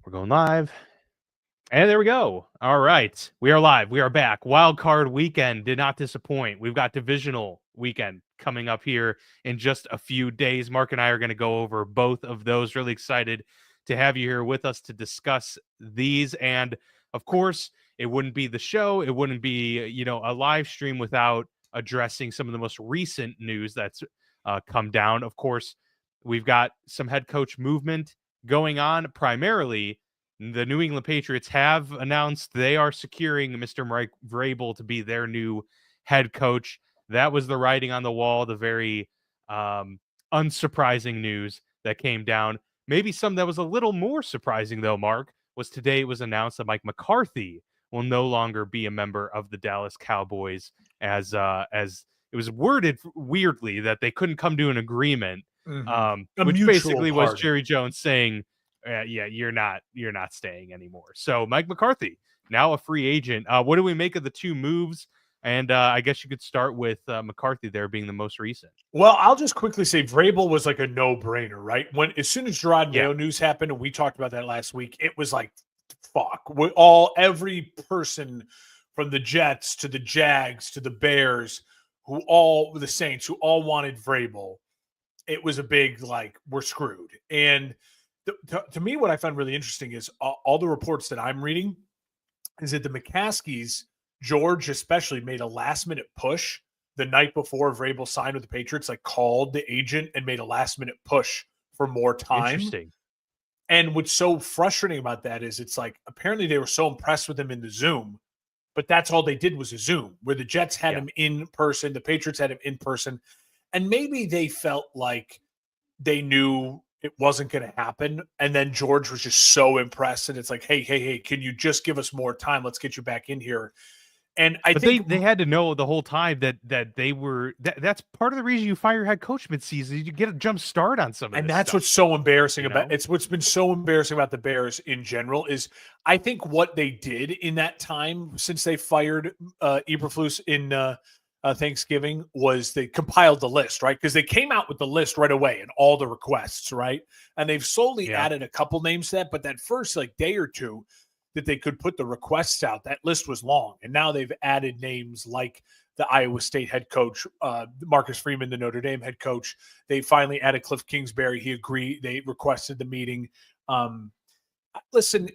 We're going live. And there we go. All right. We are live. We are back. Wild card weekend did not disappoint. We've got divisional weekend coming up here in just a few days. Mark and I are going to go over both of those. Really excited to have you here with us to discuss these. And of course, it wouldn't be the show. It wouldn't be, a live stream without addressing some of the most recent news that's come down. Of course, we've got some head coach movement going on. Primarily, the New England Patriots have announced they are securing Mr. Mike Vrabel to be their new head coach. That was the writing on the wall, the very unsurprising news that came down. Maybe some that was a little more surprising, though, Mark, was today it was announced that Mike McCarthy will no longer be a member of the Dallas Cowboys, as it was worded weirdly that they couldn't come to an agreement, which basically was Jerry Jones saying, you're not staying anymore. So Mike McCarthy, now a free agent. What do we make of the two moves? And I guess you could start with McCarthy there being the most recent. Well, I'll just quickly say Vrabel was like a no-brainer, right? As soon as Gerard Mayo news happened, and we talked about that last week, it was like, fuck. Every person from the Jets to the Jags to the Bears, the Saints, who all wanted Vrabel, it was a big, like, we're screwed. And to me, what I found really interesting is all the reports that I'm reading is that the McCaskies, George especially, made a last-minute push the night before Vrabel signed with the Patriots, like called the agent and made a last-minute push for more time. Interesting. And what's so frustrating about that is it's like apparently they were so impressed with him in the Zoom, but that's all they did was a Zoom, where the Jets had him in person, the Patriots had him in person, and maybe they felt like they knew it wasn't going to happen. And then George was just so impressed. And it's like, hey, can you just give us more time? Let's get you back in here. And I think they had to know the whole time that they were that's part of the reason you fire head coach mid-season. You get a jump start on some of and this that's stuff, what's so embarrassing about it's what's been so embarrassing about the Bears in general is I think what they did in that time since they fired Eberflus in Thanksgiving was they compiled the list, right? Because they came out with the list right away and all the requests, right? And they've slowly added a couple names to that, but that first like day or two that they could put the requests out, that list was long. And now they've added names like the Iowa State head coach, Marcus Freeman, the Notre Dame head coach. They finally added Cliff Kingsbury. He agreed. They requested the meeting. Listen,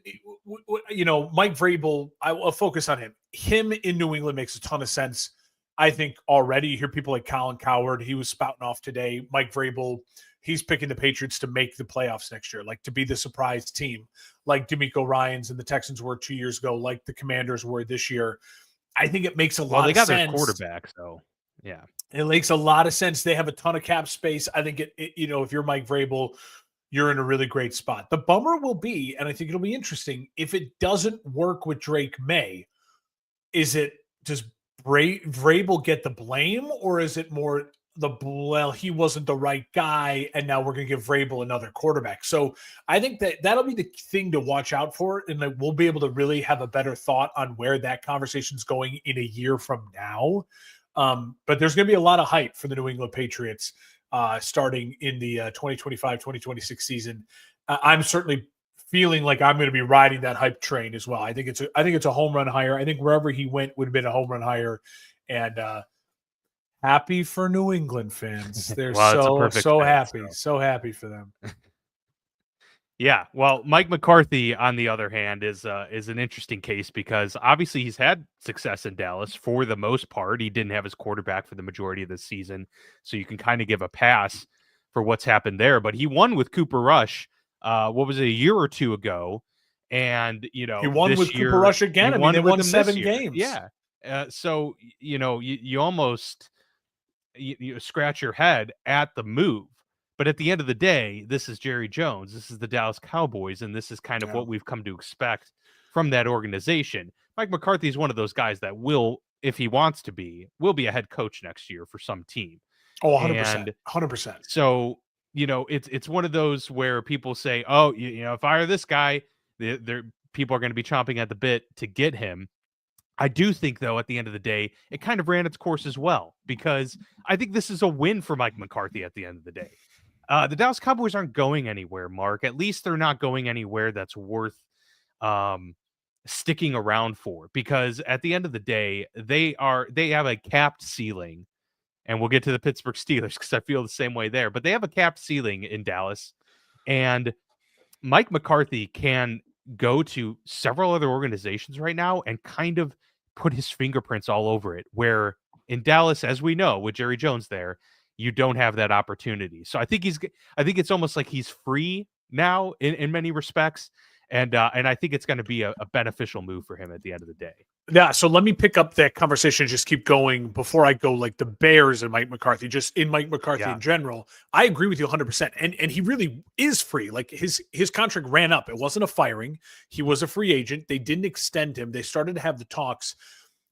Mike Vrabel, I'll focus on him. Him in New England makes a ton of sense. I think already you hear people like Colin Cowherd, he was spouting off today. Mike Vrabel, he's picking the Patriots to make the playoffs next year, like to be the surprise team, like DeMeco Ryans and the Texans were 2 years ago, like the Commanders were this year. I think it makes a lot of sense. Well, they got their quarterback, so yeah. It makes a lot of sense. They have a ton of cap space. I think if you're Mike Vrabel, you're in a really great spot. The bummer will be, and I think it'll be interesting, if it doesn't work with Drake May, does Vrabel get the blame, or is it more he wasn't the right guy and now we're going to give Vrabel another quarterback? So I think that'll be the thing to watch out for, and that we'll be able to really have a better thought on where that conversation's going in a year from now. But there's going to be a lot of hype for the New England Patriots starting in the 2025-2026 season. I'm certainly feeling like I'm going to be riding that hype train as well. I think it's a home run hire. I think wherever he went would have been a home run hire, and happy for New England fans. They're so happy for them. Yeah, well, Mike McCarthy, on the other hand, is an interesting case because obviously he's had success in Dallas for the most part. He didn't have his quarterback for the majority of the season, so you can kind of give a pass for what's happened there. But he won with Cooper Rush. What was it, a year or two ago? And he won with Cooper Rush again. I mean, they won 7 games. Yeah. So you almost you scratch your head at the move. But at the end of the day, this is Jerry Jones. This is the Dallas Cowboys, and this is kind of what we've come to expect from that organization. Mike McCarthy is one of those guys that will, if he wants to be, will be a head coach next year for some team. Oh, 100%. 100%. So, it's one of those where people say, oh, fire this guy. People are going to be chomping at the bit to get him. I do think, though, at the end of the day, it kind of ran its course as well, because I think this is a win for Mike McCarthy at the end of the day. The Dallas Cowboys aren't going anywhere, Mark. At least they're not going anywhere that's worth um, sticking around for. Because at the end of the day, they have a capped ceiling, and we'll get to the Pittsburgh Steelers because I feel the same way there. But they have a capped ceiling in Dallas, and Mike McCarthy can go to several other organizations right now and kind of put his fingerprints all over it. Where in Dallas, as we know, with Jerry Jones there, you don't have that opportunity. So I think it's almost like he's free now in many respects. And I think it's going to be a beneficial move for him at the end of the day. Yeah, so let me pick up that conversation, just keep going before I go like the Bears and Mike McCarthy, just in Mike McCarthy Yeah. in general. I agree with you 100%. And he really is free. Like his contract ran up. It wasn't a firing. He was a free agent. They didn't extend him. They started to have the talks.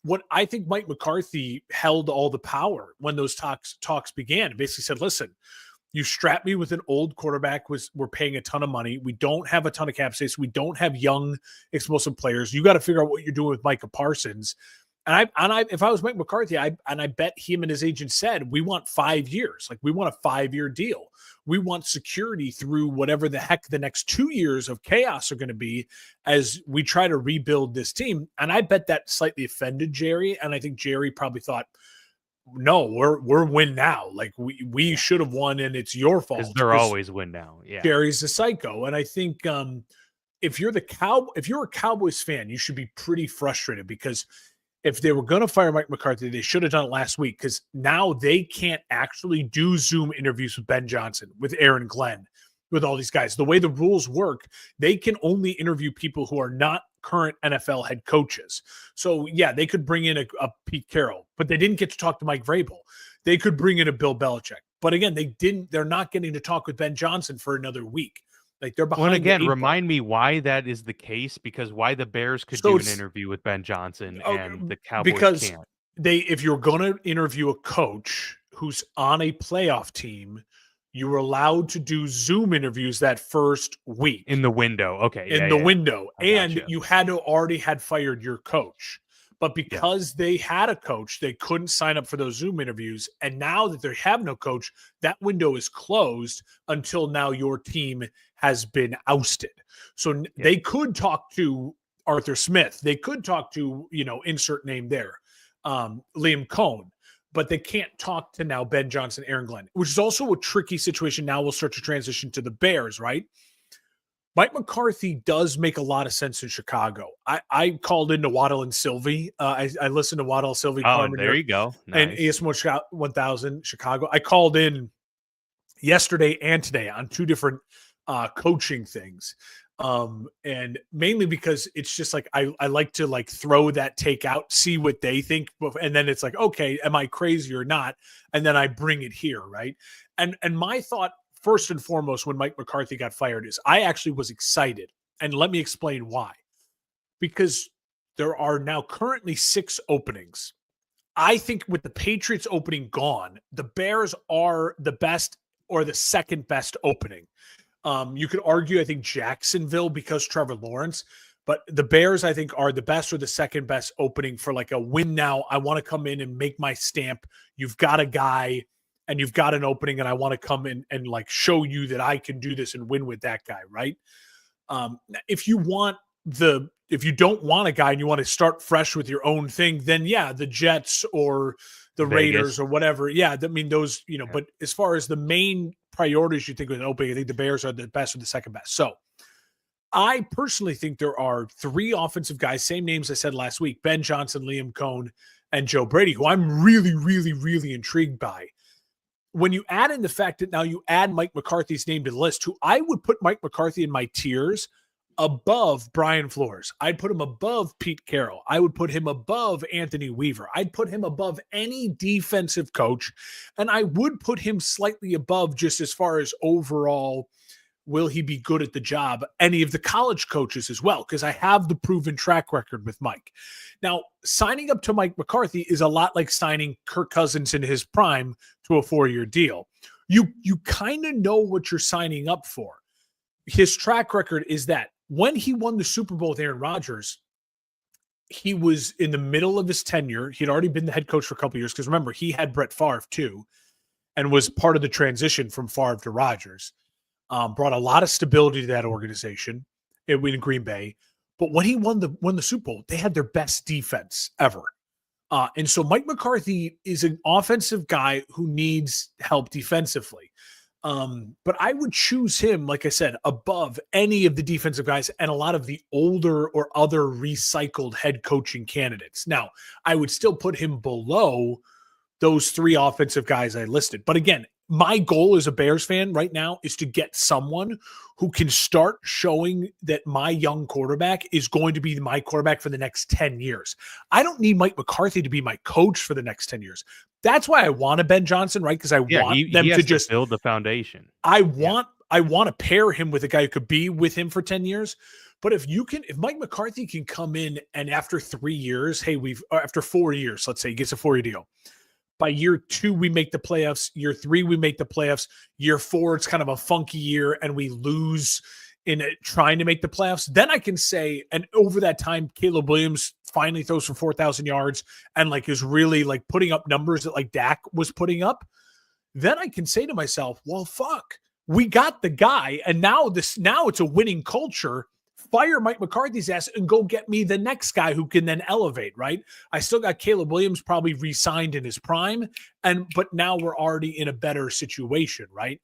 What I think Mike McCarthy held all the power when those talks began. Basically said, listen, you strap me with an old quarterback. We're paying a ton of money. We don't have a ton of cap space. We don't have young, explosive players. You got to figure out what you're doing with Micah Parsons. And if I was Mike McCarthy, I bet him and his agent said, we want 5 years. Like, we want a 5-year deal. We want security through whatever the heck the next 2 years of chaos are going to be as we try to rebuild this team. And I bet that slightly offended Jerry. And I think Jerry probably thought, no, we're win now. Like we should have won, and it's your fault. Because they're always win now. Yeah, Jerry's a psycho, and I think if you're a Cowboys fan, you should be pretty frustrated because if they were going to fire Mike McCarthy, they should have done it last week because now they can't actually do Zoom interviews with Ben Johnson, with Aaron Glenn, with all these guys. The way the rules work, they can only interview people who are not current NFL head coaches. So yeah, they could bring in a Pete Carroll, but they didn't get to talk to Mike Vrabel. They could bring in a Bill Belichick, but again, they're not getting to talk with Ben Johnson for another week. Like they're behind. Well, again, remind me why that is the case, because why the Bears could do an interview with Ben Johnson and the Cowboys can't. If you're going to interview a coach who's on a playoff team, you were allowed to do Zoom interviews that first week. In the window. Okay. In the window. And you had to already had fired your coach. But because they had a coach, they couldn't sign up for those Zoom interviews. And now that they have no coach, that window is closed until now your team has been ousted. So they could talk to Arthur Smith. They could talk to, insert name there, Liam Cohn. But they can't talk to now Ben Johnson, Aaron Glenn, which is also a tricky situation. Now we'll start to transition to the Bears, right? Mike McCarthy does make a lot of sense in Chicago. I called into Waddle and Sylvie. I listened to Waddle, Sylvie. Oh, there you go. Nice. And ESPN 1000 Chicago. I called in yesterday and today on 2 different coaching things. And mainly because it's just like I like to like throw that take out, see what they think, and then it's like, okay, am I crazy or not? And then I bring it here, right? And my thought first and foremost when Mike McCarthy got fired is I actually was excited, and let me explain why. Because there are now currently 6 openings. I think with the Patriots opening gone, the Bears are the best or the second best opening. You could argue, I think, Jacksonville because Trevor Lawrence, but the Bears, I think, are the best or the second best opening for like a win now. I want to come in and make my stamp. You've got a guy and you've got an opening, and I want to come in and like show you that I can do this and win with that guy, right? If you don't want a guy and you want to start fresh with your own thing, then yeah, the Jets or the Raiders or whatever. Yeah, I mean those, but as far as the main priorities you think with an opening, I think the Bears are the best or the second best. So I personally think there are 3 offensive guys, same names I said last week, Ben Johnson, Liam Cohn, and Joe Brady, who I'm really, really, really intrigued by. When you add in the fact that now you add Mike McCarthy's name to the list, who I would put Mike McCarthy in my tiers above Brian Flores. I'd put him above Pete Carroll. I would put him above Anthony Weaver. I'd put him above any defensive coach. And I would put him slightly above, just as far as overall, will he be good at the job, any of the college coaches as well, because I have the proven track record with Mike. Now, signing up to Mike McCarthy is a lot like signing Kirk Cousins in his prime to a 4-year deal. You kind of know what you're signing up for. His track record is that when he won the Super Bowl with Aaron Rodgers, he was in the middle of his tenure. He'd already been the head coach for a couple of years because remember, he had Brett Favre too. and was part of the transition from Favre to Rodgers. Brought a lot of stability to that organization in Green Bay. But when he won the Super Bowl, they had their best defense ever. And so Mike McCarthy is an offensive guy who needs help defensively. But I would choose him, like I said, above any of the defensive guys and a lot of the older or other recycled head coaching candidates. Now, I would still put him below those three offensive guys I listed. But again, my goal as a Bears fan right now is to get someone who can start showing that my young quarterback is going to be my quarterback for the next 10 years. I don't need Mike McCarthy to be my coach for the next 10 years. That's why I want a Ben Johnson, right? Because I want them to just build the foundation. I want to pair him with a guy who could be with him for 10 years. But if Mike McCarthy can come in and after 3 years, after 4 years, let's say he gets a 4-year deal. By year 2, we make the playoffs. Year 3, we make the playoffs. Year 4, it's kind of a funky year, and we lose in trying to make the playoffs. Then I can say, and over that time, Caleb Williams finally throws for 4,000 yards and is really putting up numbers that Dak was putting up. Then I can say to myself, well, fuck, we got the guy, and now it's a winning culture. Fire Mike McCarthy's ass and go get me the next guy who can then elevate, right? I still got Caleb Williams probably re-signed in his prime, but now we're already in a better situation, right?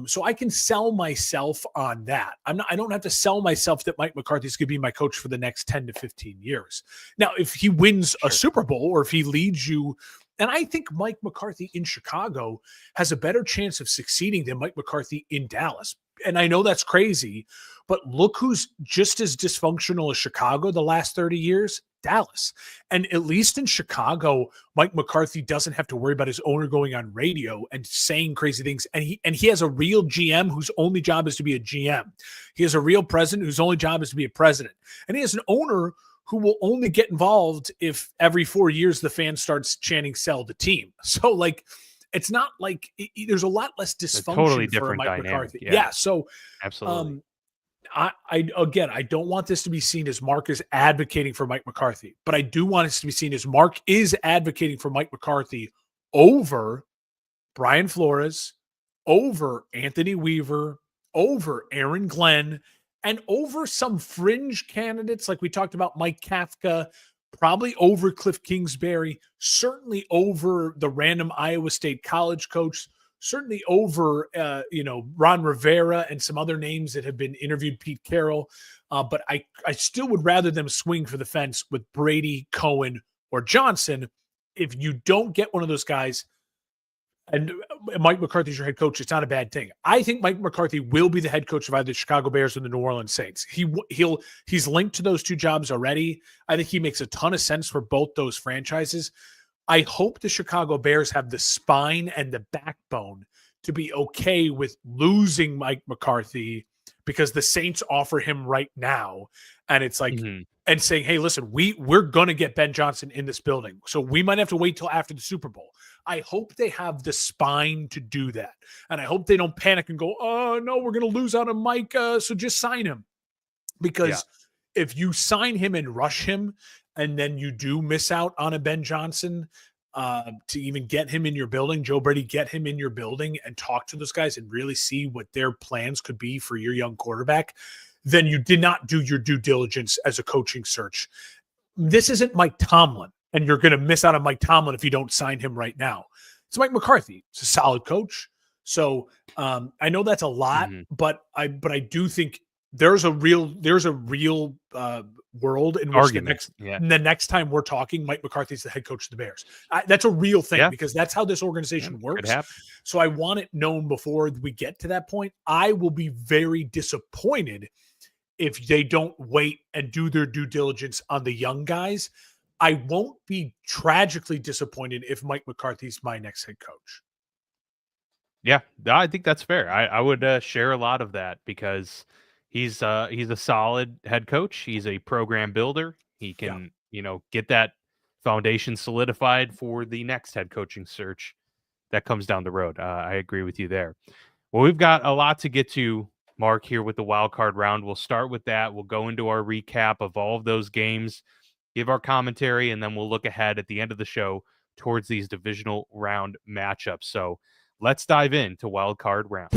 So I can sell myself on that. I don't have to sell myself that Mike McCarthy's going to be my coach for the next 10 to 15 years. Now, if he wins a Super Bowl or if he leads you, and I think Mike McCarthy in Chicago has a better chance of succeeding than Mike McCarthy in Dallas. And I know that's crazy, but look who's just as dysfunctional as Chicago the last 30 years, Dallas. And at least in Chicago, Mike McCarthy doesn't have to worry about his owner going on radio and saying crazy things. And he has a real GM whose only job is to be a GM. He has a real president whose only job is to be a president. And he has an owner who will only get involved if every 4 years the fan starts chanting "sell the team." So it's not there's a lot less dysfunction totally for different Mike dynamic. McCarthy. Yeah. So absolutely. I don't want this to be seen as Mark is advocating for Mike McCarthy, but I do want this to be seen as Mark is advocating for Mike McCarthy over Brian Flores, over Anthony Weaver, over Aaron Glenn, and over some fringe candidates like we talked about Mike Kafka, probably over Cliff Kingsbury, certainly over the random Iowa State college coach, certainly over Ron Rivera and some other names that have been interviewed, Pete Carroll. But I still would rather them swing for the fence with Brady, Cohen, or Johnson. If you don't get one of those guys, and Mike McCarthy's your head coach, it's not a bad thing. I think Mike McCarthy will be the head coach of either the Chicago Bears or the New Orleans Saints. He's linked to those two jobs already. I think he makes a ton of sense for both those franchises. I hope the Chicago Bears have the spine and the backbone to be okay with losing Mike McCarthy because the Saints offer him right now. And it's and saying, hey, listen, we're going to get Ben Johnson in this building. So we might have to wait till after the Super Bowl. I hope they have the spine to do that. And I hope they don't panic and go, oh, no, we're going to lose out on Mike. So just sign him. Because if you sign him and rush him, and then you do miss out on a Ben Johnson to even get him in your building, Joe Brady, get him in your building and talk to those guys and really see what their plans could be for your young quarterback, then you did not do your due diligence as a coaching search. This isn't Mike Tomlin, and you're going to miss out on Mike Tomlin if you don't sign him right now. It's Mike McCarthy. It's a solid coach. So I know that's a lot, but I do think there's a real world in which the next time we're talking, Mike McCarthy's the head coach of the Bears. That's a real thing because that's how this organization works. So I want it known before we get to that point. I will be very disappointed if they don't wait and do their due diligence on the young guys. I won't be tragically disappointed if Mike McCarthy's my next head coach. Yeah, I think that's fair. I would share a lot of that because he's a solid head coach. He's a program builder. He can, get that foundation solidified for the next head coaching search that comes down the road. I agree with you there. Well, we've got a lot to get to, Mark, here with the wild card round. We'll start with that. We'll go into our recap of all of those games, give our commentary, and then we'll look ahead at the end of the show towards these divisional round matchups. So let's dive into wild card round.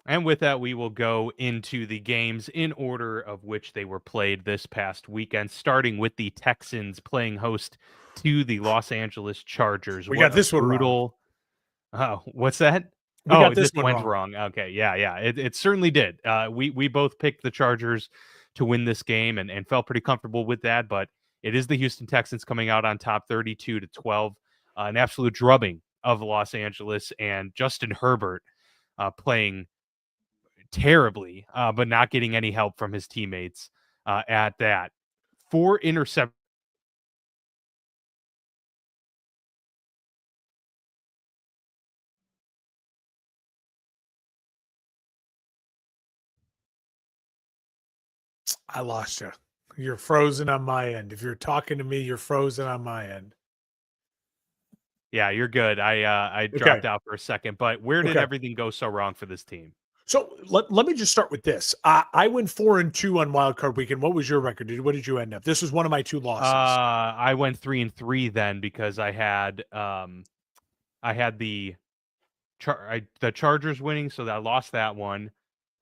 And with that, we will go into the games in order of which they were played this past weekend, starting with the Texans playing host to the Los Angeles Chargers. We What got a this one wrong. brutal. Oh, what's that? We Oh, got this this one went wrong. wrong. Okay, yeah. It certainly did. We both picked the Chargers to win this game and felt pretty comfortable with that, but it is the Houston Texans coming out on top 32-12. An absolute drubbing of Los Angeles, and Justin Herbert playing terribly, but not getting any help from his teammates at that. 4 interceptions. I lost you. You're frozen on my end. If you're talking to me, you're frozen on my end. Yeah, you're good. I Okay. dropped out for a second, but where did Okay. everything go so wrong for this team? So let me just start with this. I went 4-2 on Wild Card Weekend. What was your record? What did you end up? This was one of my 2 losses. I went 3-3 then because I had the the Chargers winning, so I lost that one.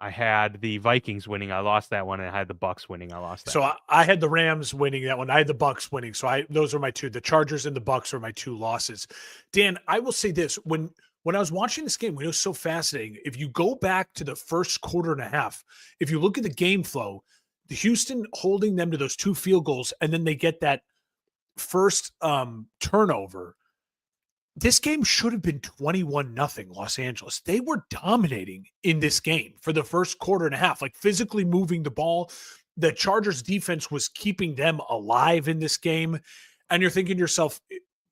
I had the Vikings winning, I lost that one, and I had the Bucks winning, I lost that So one. I had the Rams winning that one. I had the Bucks winning. So those are my 2. The Chargers and the Bucks are my 2 losses. Dan, I will say this: when I was watching this game, it was so fascinating. If you go back to the first quarter and a half, if you look at the game flow, the Houston holding them to those 2 field goals, and then they get that first turnover. This game should have been 21-0 Los Angeles. They were dominating in this game for the first quarter and a half, like physically moving the ball. The Chargers defense was keeping them alive in this game. And you're thinking to yourself,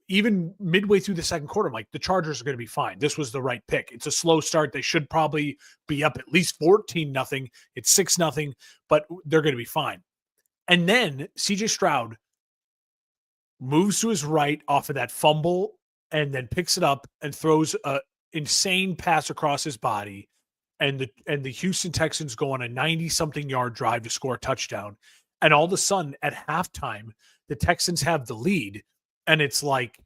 even midway through the second quarter, I'm like, the Chargers are going to be fine. This was the right pick. It's a slow start. They should probably be up at least 14-0. It's 6-0, but they're going to be fine. And then CJ Stroud moves to his right off of that fumble and then picks it up and throws a insane pass across his body. And the Houston Texans go on a 90-something yard drive to score a touchdown. And all of a sudden at halftime, the Texans have the lead. And it's like,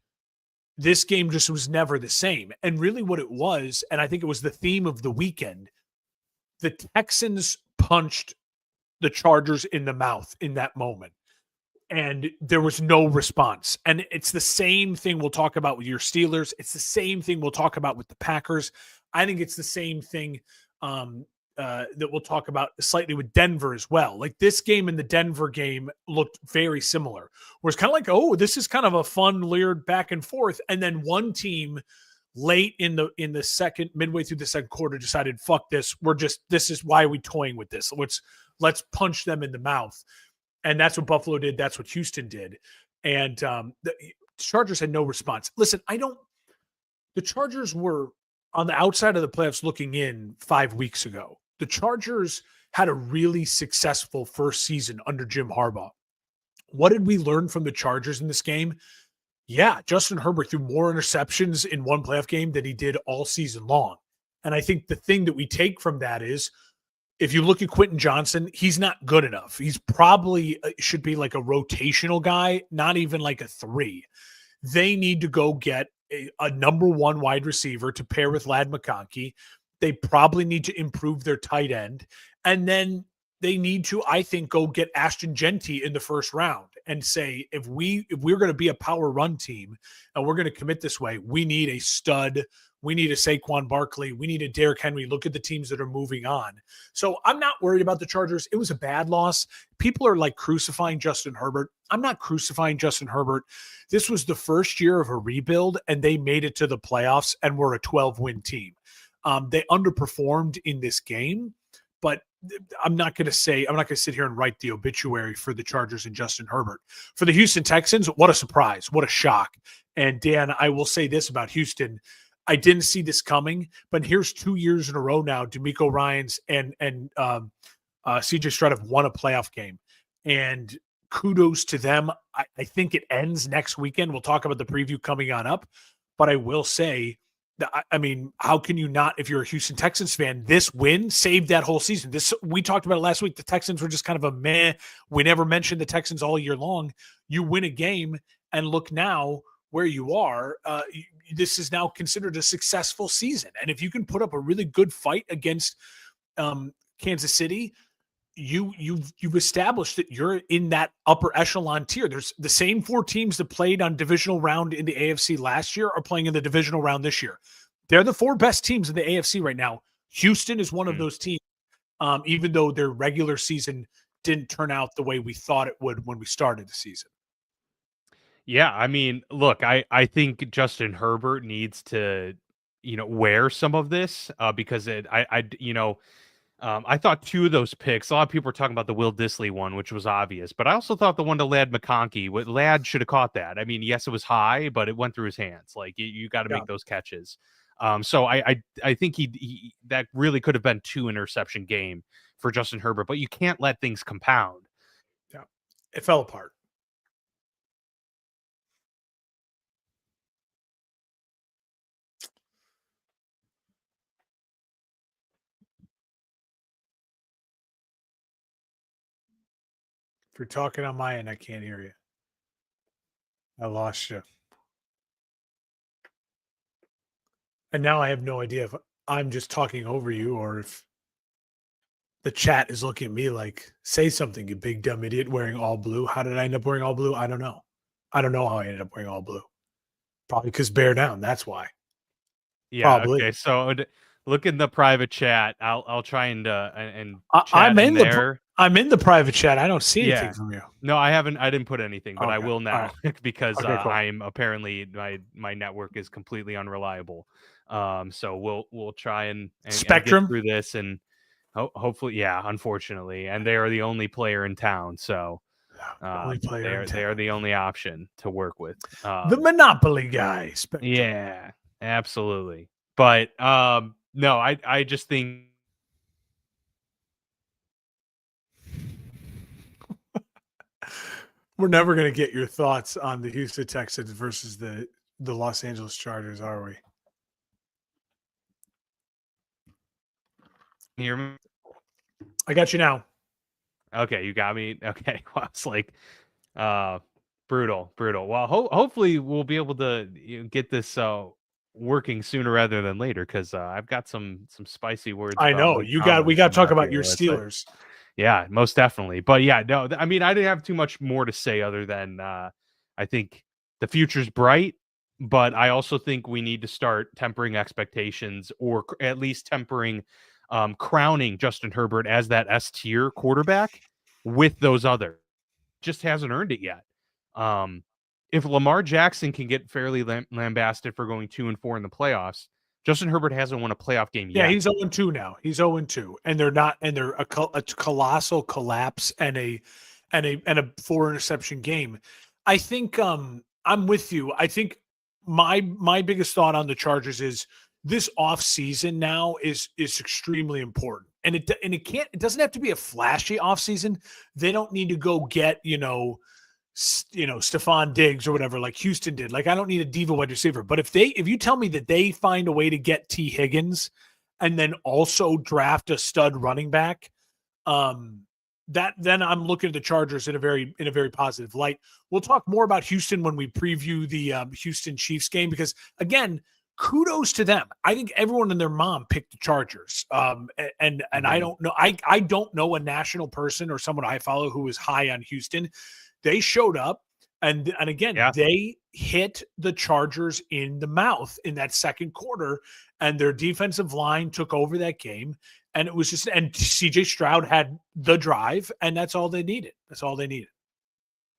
this game just was never the same. And really what it was, and I think it was the theme of the weekend, the Texans punched the Chargers in the mouth in that moment. And there was no response. And it's the same thing we'll talk about with your Steelers. It's the same thing we'll talk about with the Packers. I think it's the same thing that we'll talk about slightly with Denver as well. Like this game and the Denver game looked very similar. Where it's kind of like, oh, this is kind of a fun, layered back and forth. And then one team late in the second, midway through the second quarter, decided, fuck this. This is why are we toying with this? Let's punch them in the mouth. And that's what Buffalo did. That's what Houston did. And the Chargers had no response. Listen, the Chargers were on the outside of the playoffs looking in 5 weeks ago. The Chargers had a really successful first season under Jim Harbaugh. What did we learn from the Chargers in this game? Yeah, Justin Herbert threw more interceptions in one playoff game than he did all season long. And I think the thing that we take from that is, if you look at Quentin Johnson, he's not good enough. He's probably should be like a rotational guy, not even like a 3. They need to go get a number 1 wide receiver to pair with Ladd McConkey. They probably need to improve their tight end. And then they need to, I think, go get Ashton Genty in the first round and say, if we're going to be a power run team and we're going to commit this way, we need a stud. We need a Saquon Barkley. We need a Derrick Henry. Look at the teams that are moving on. So I'm not worried about the Chargers. It was a bad loss. People are like crucifying Justin Herbert. I'm not crucifying Justin Herbert. This was the first year of a rebuild, and they made it to the playoffs and were a 12-win team. They underperformed in this game, but I'm not going to sit here and write the obituary for the Chargers and Justin Herbert. For the Houston Texans, what a surprise. What a shock. And Dan, I will say this about Houston. I didn't see this coming, but here's 2 years in a row now. D'Amico Ryans and CJ Stroud have won a playoff game, and kudos to them. I think it ends next weekend. We'll talk about the preview coming on up, but I will say I mean, how can you not, if you're a Houston Texans fan, this win saved that whole season. This, we talked about it last week. The Texans were just kind of a meh. We never mentioned the Texans all year long. You win a game, and look now where you are. This is now considered a successful season. And if you can put up a really good fight against Kansas City, you've established that you're in that upper echelon tier. There's the same 4 teams that played on divisional round in the AFC last year are playing in the divisional round this year. They're the 4 best teams in the AFC right now. Houston is one of those teams, even though their regular season didn't turn out the way we thought it would when we started the season. Yeah, I mean, look, I think Justin Herbert needs to, wear some of this because I thought 2 of those picks. A lot of people were talking about the Will Dissly one, which was obvious, but I also thought the one to Ladd McConkey, Ladd should have caught that. I mean, yes, it was high, but it went through his hands. Like you got to make those catches. So I think he that really could have been 2 interception game for Justin Herbert, but you can't let things compound. Yeah, it fell apart. If you're talking on my end, I can't hear you. I lost you. And now I have no idea if I'm just talking over you or if the chat is looking at me like, say something, you big dumb idiot wearing all blue. How did I end up wearing all blue? I don't know. I don't know how I ended up wearing all blue. Probably because bear down. That's why. Yeah. Probably. Okay. So look in the private chat. I'll try and chat I'm in in there. I'm in the private chat. I don't see anything Yeah. from you. No, I haven't. I didn't put anything, but I Okay. will now because Okay, cool. I'm apparently my network is completely unreliable. So we'll try and get Spectrum. through this and hopefully, yeah. Unfortunately, and they are the only player in town, so Only player in they are town. the only option to work with. The Monopoly guy. Spectrum. Yeah, absolutely. But no, I just think. We're never going to get your thoughts on the Houston Texans versus the Los Angeles Chargers, are we? Hear me? I got you now. Okay, you got me. Okay, well, it's like brutal. Well, hopefully we'll be able to get this working sooner rather than later because I've got some spicy words. I about know Mike we Tomlin got to coming talk up about here. your Let's say. Steelers. Yeah, most definitely. But yeah, no, I mean, I didn't have too much more to say other than I think the future's bright, but I also think we need to start tempering expectations or at least tempering, crowning Justin Herbert as that S tier quarterback with those other. Just hasn't earned it yet. If Lamar Jackson can get fairly lambasted for going 2-4 in the playoffs, Justin Herbert hasn't won a playoff game Yeah, yet. he's 0-2 now. He's 0-2, and they're a colossal collapse and a 4 interception game. I think I'm with you. I think my biggest thought on the Chargers is this off season now is extremely important, and it doesn't have to be a flashy off season. They don't need to go get Stephon Diggs or whatever, like Houston did. Like, I don't need a diva wide receiver. But if you tell me that they find a way to get T. Higgins and then also draft a stud running back, then I'm looking at the Chargers in a very positive light. We'll talk more about Houston when we preview the Houston Chiefs game, because again, kudos to them. I think everyone and their mom picked the Chargers. And I don't know. I don't know a national person or someone I follow who is high on Houston. They showed up, and again, they hit the Chargers in the mouth in that second quarter, and their defensive line took over that game. And it was and CJ Stroud had the drive, and that's all they needed.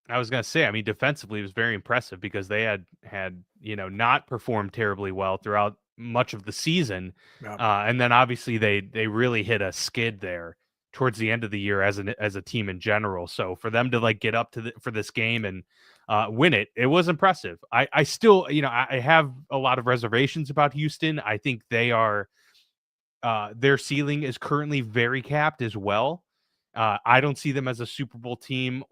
I was going to say, I mean, defensively, it was very impressive because they had not performed terribly well throughout much of the season. And then obviously they really hit a skid there towards the end of the year as a team in general. So for them to get up for this game and win it was impressive. I still, I have a lot of reservations about Houston. I think they are, their ceiling is currently very capped as well. I don't see them as a Super Bowl team,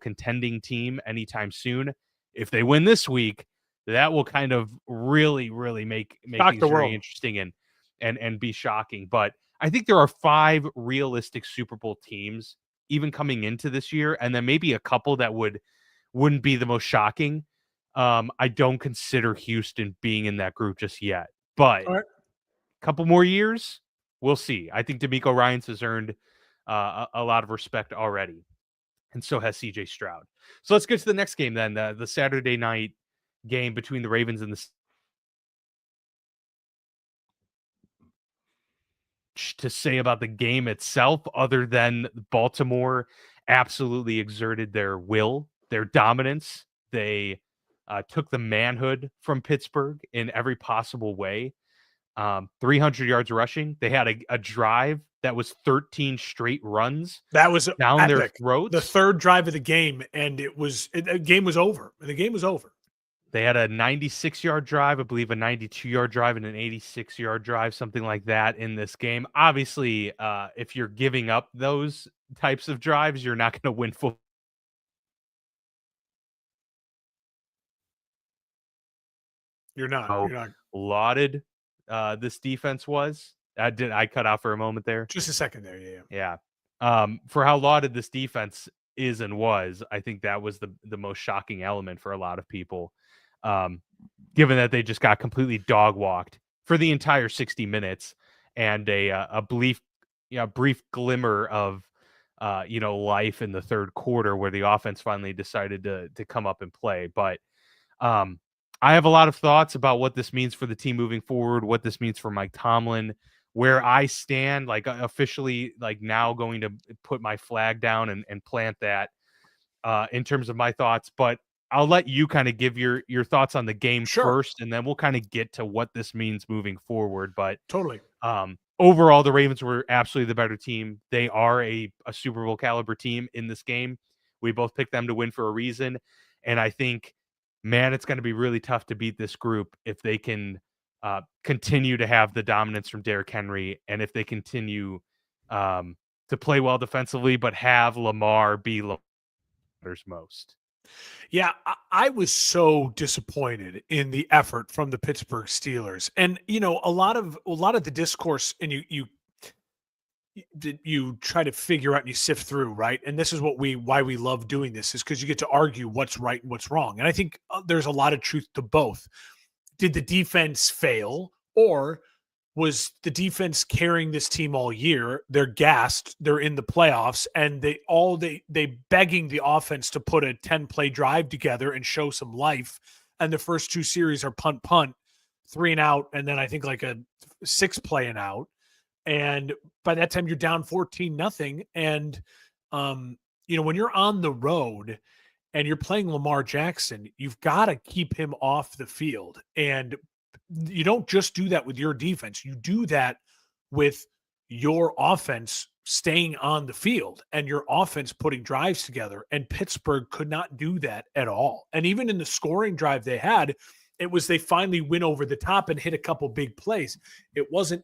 contending team anytime soon. If they win this week, That will kind of really, really make Shock things the very world. interesting and be shocking. But I think there are 5 realistic Super Bowl teams even coming into this year, and then maybe a couple that wouldn't be the most shocking. I don't consider Houston being in that group just yet, but All right. a couple more years, we'll see. I think D'Amico Ryans has earned a lot of respect already, and so has CJ Stroud. So let's get to the next game then, the Saturday night game between the Ravens and the to say about the game itself other than Baltimore absolutely exerted their will, their dominance. They took the manhood from Pittsburgh in every possible way. 300 yards rushing. They had a drive that was 13 straight runs That was down their epic. The throats. third drive of the game, and the game was over. The game was over. They had a 96-yard drive, I believe a 92-yard drive, and an 86-yard drive, something like that in this game. Obviously, if you're giving up those types of drives, you're not going to win football. You're not. How You're not. lauded this defense was. I cut out for a moment there? Just a second there. Yeah. Yeah. For how lauded this defense is and was, I think that was the most shocking element for a lot of people. Given that they just got completely dog walked for the entire 60 minutes and a brief glimmer of life in the third quarter where the offense finally decided to come up and play. But I have a lot of thoughts about what this means for the team moving forward, what this means for Mike Tomlin, where I stand, like officially, like now going to put my flag down and plant that in terms of my thoughts. But I'll let you kind of give your thoughts on the game Sure. first, and then we'll kind of get to what this means moving forward. But Totally. overall, the Ravens were absolutely the better team. They are a Super Bowl caliber team in this game. We both picked them to win for a reason. And I think, man, it's going to be really tough to beat this group if they can continue to have the dominance from Derrick Henry and if they continue to play well defensively, but have Lamar be Lamar's most. Yeah, I was so disappointed in the effort from the Pittsburgh Steelers, and a lot of the discourse, and you try to figure out and you sift through, right? And this is why we love doing this, is because you get to argue what's right and what's wrong. And I think there's a lot of truth to both. Did the defense fail, or was the defense carrying this team all year? They're gassed, they're in the playoffs, and they begging the offense to put a 10-play drive together and show some life. And the first 2 series are punt, 3 and out, and then I think like a 6-play and out. And by that time you're down 14-0. And when you're on the road and you're playing Lamar Jackson, you've got to keep him off the field. And you don't just do that with your defense. You do that with your offense staying on the field and your offense putting drives together. And Pittsburgh could not do that at all. And even in the scoring drive they had, it was they finally went over the top and hit a couple big plays. It wasn't,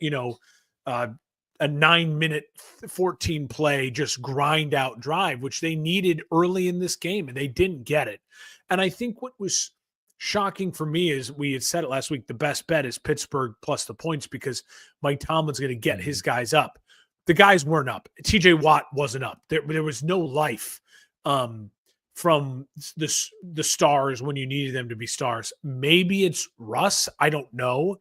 a 9-minute, 14-play, just grind out drive, which they needed early in this game, and they didn't get it. And I think what was shocking for me is, we had said it last week, the best bet is Pittsburgh plus the points because Mike Tomlin's going to get his guys up. The guys weren't up. TJ Watt wasn't up. There was no life from the stars when you needed them to be stars. Maybe it's Russ. I don't know.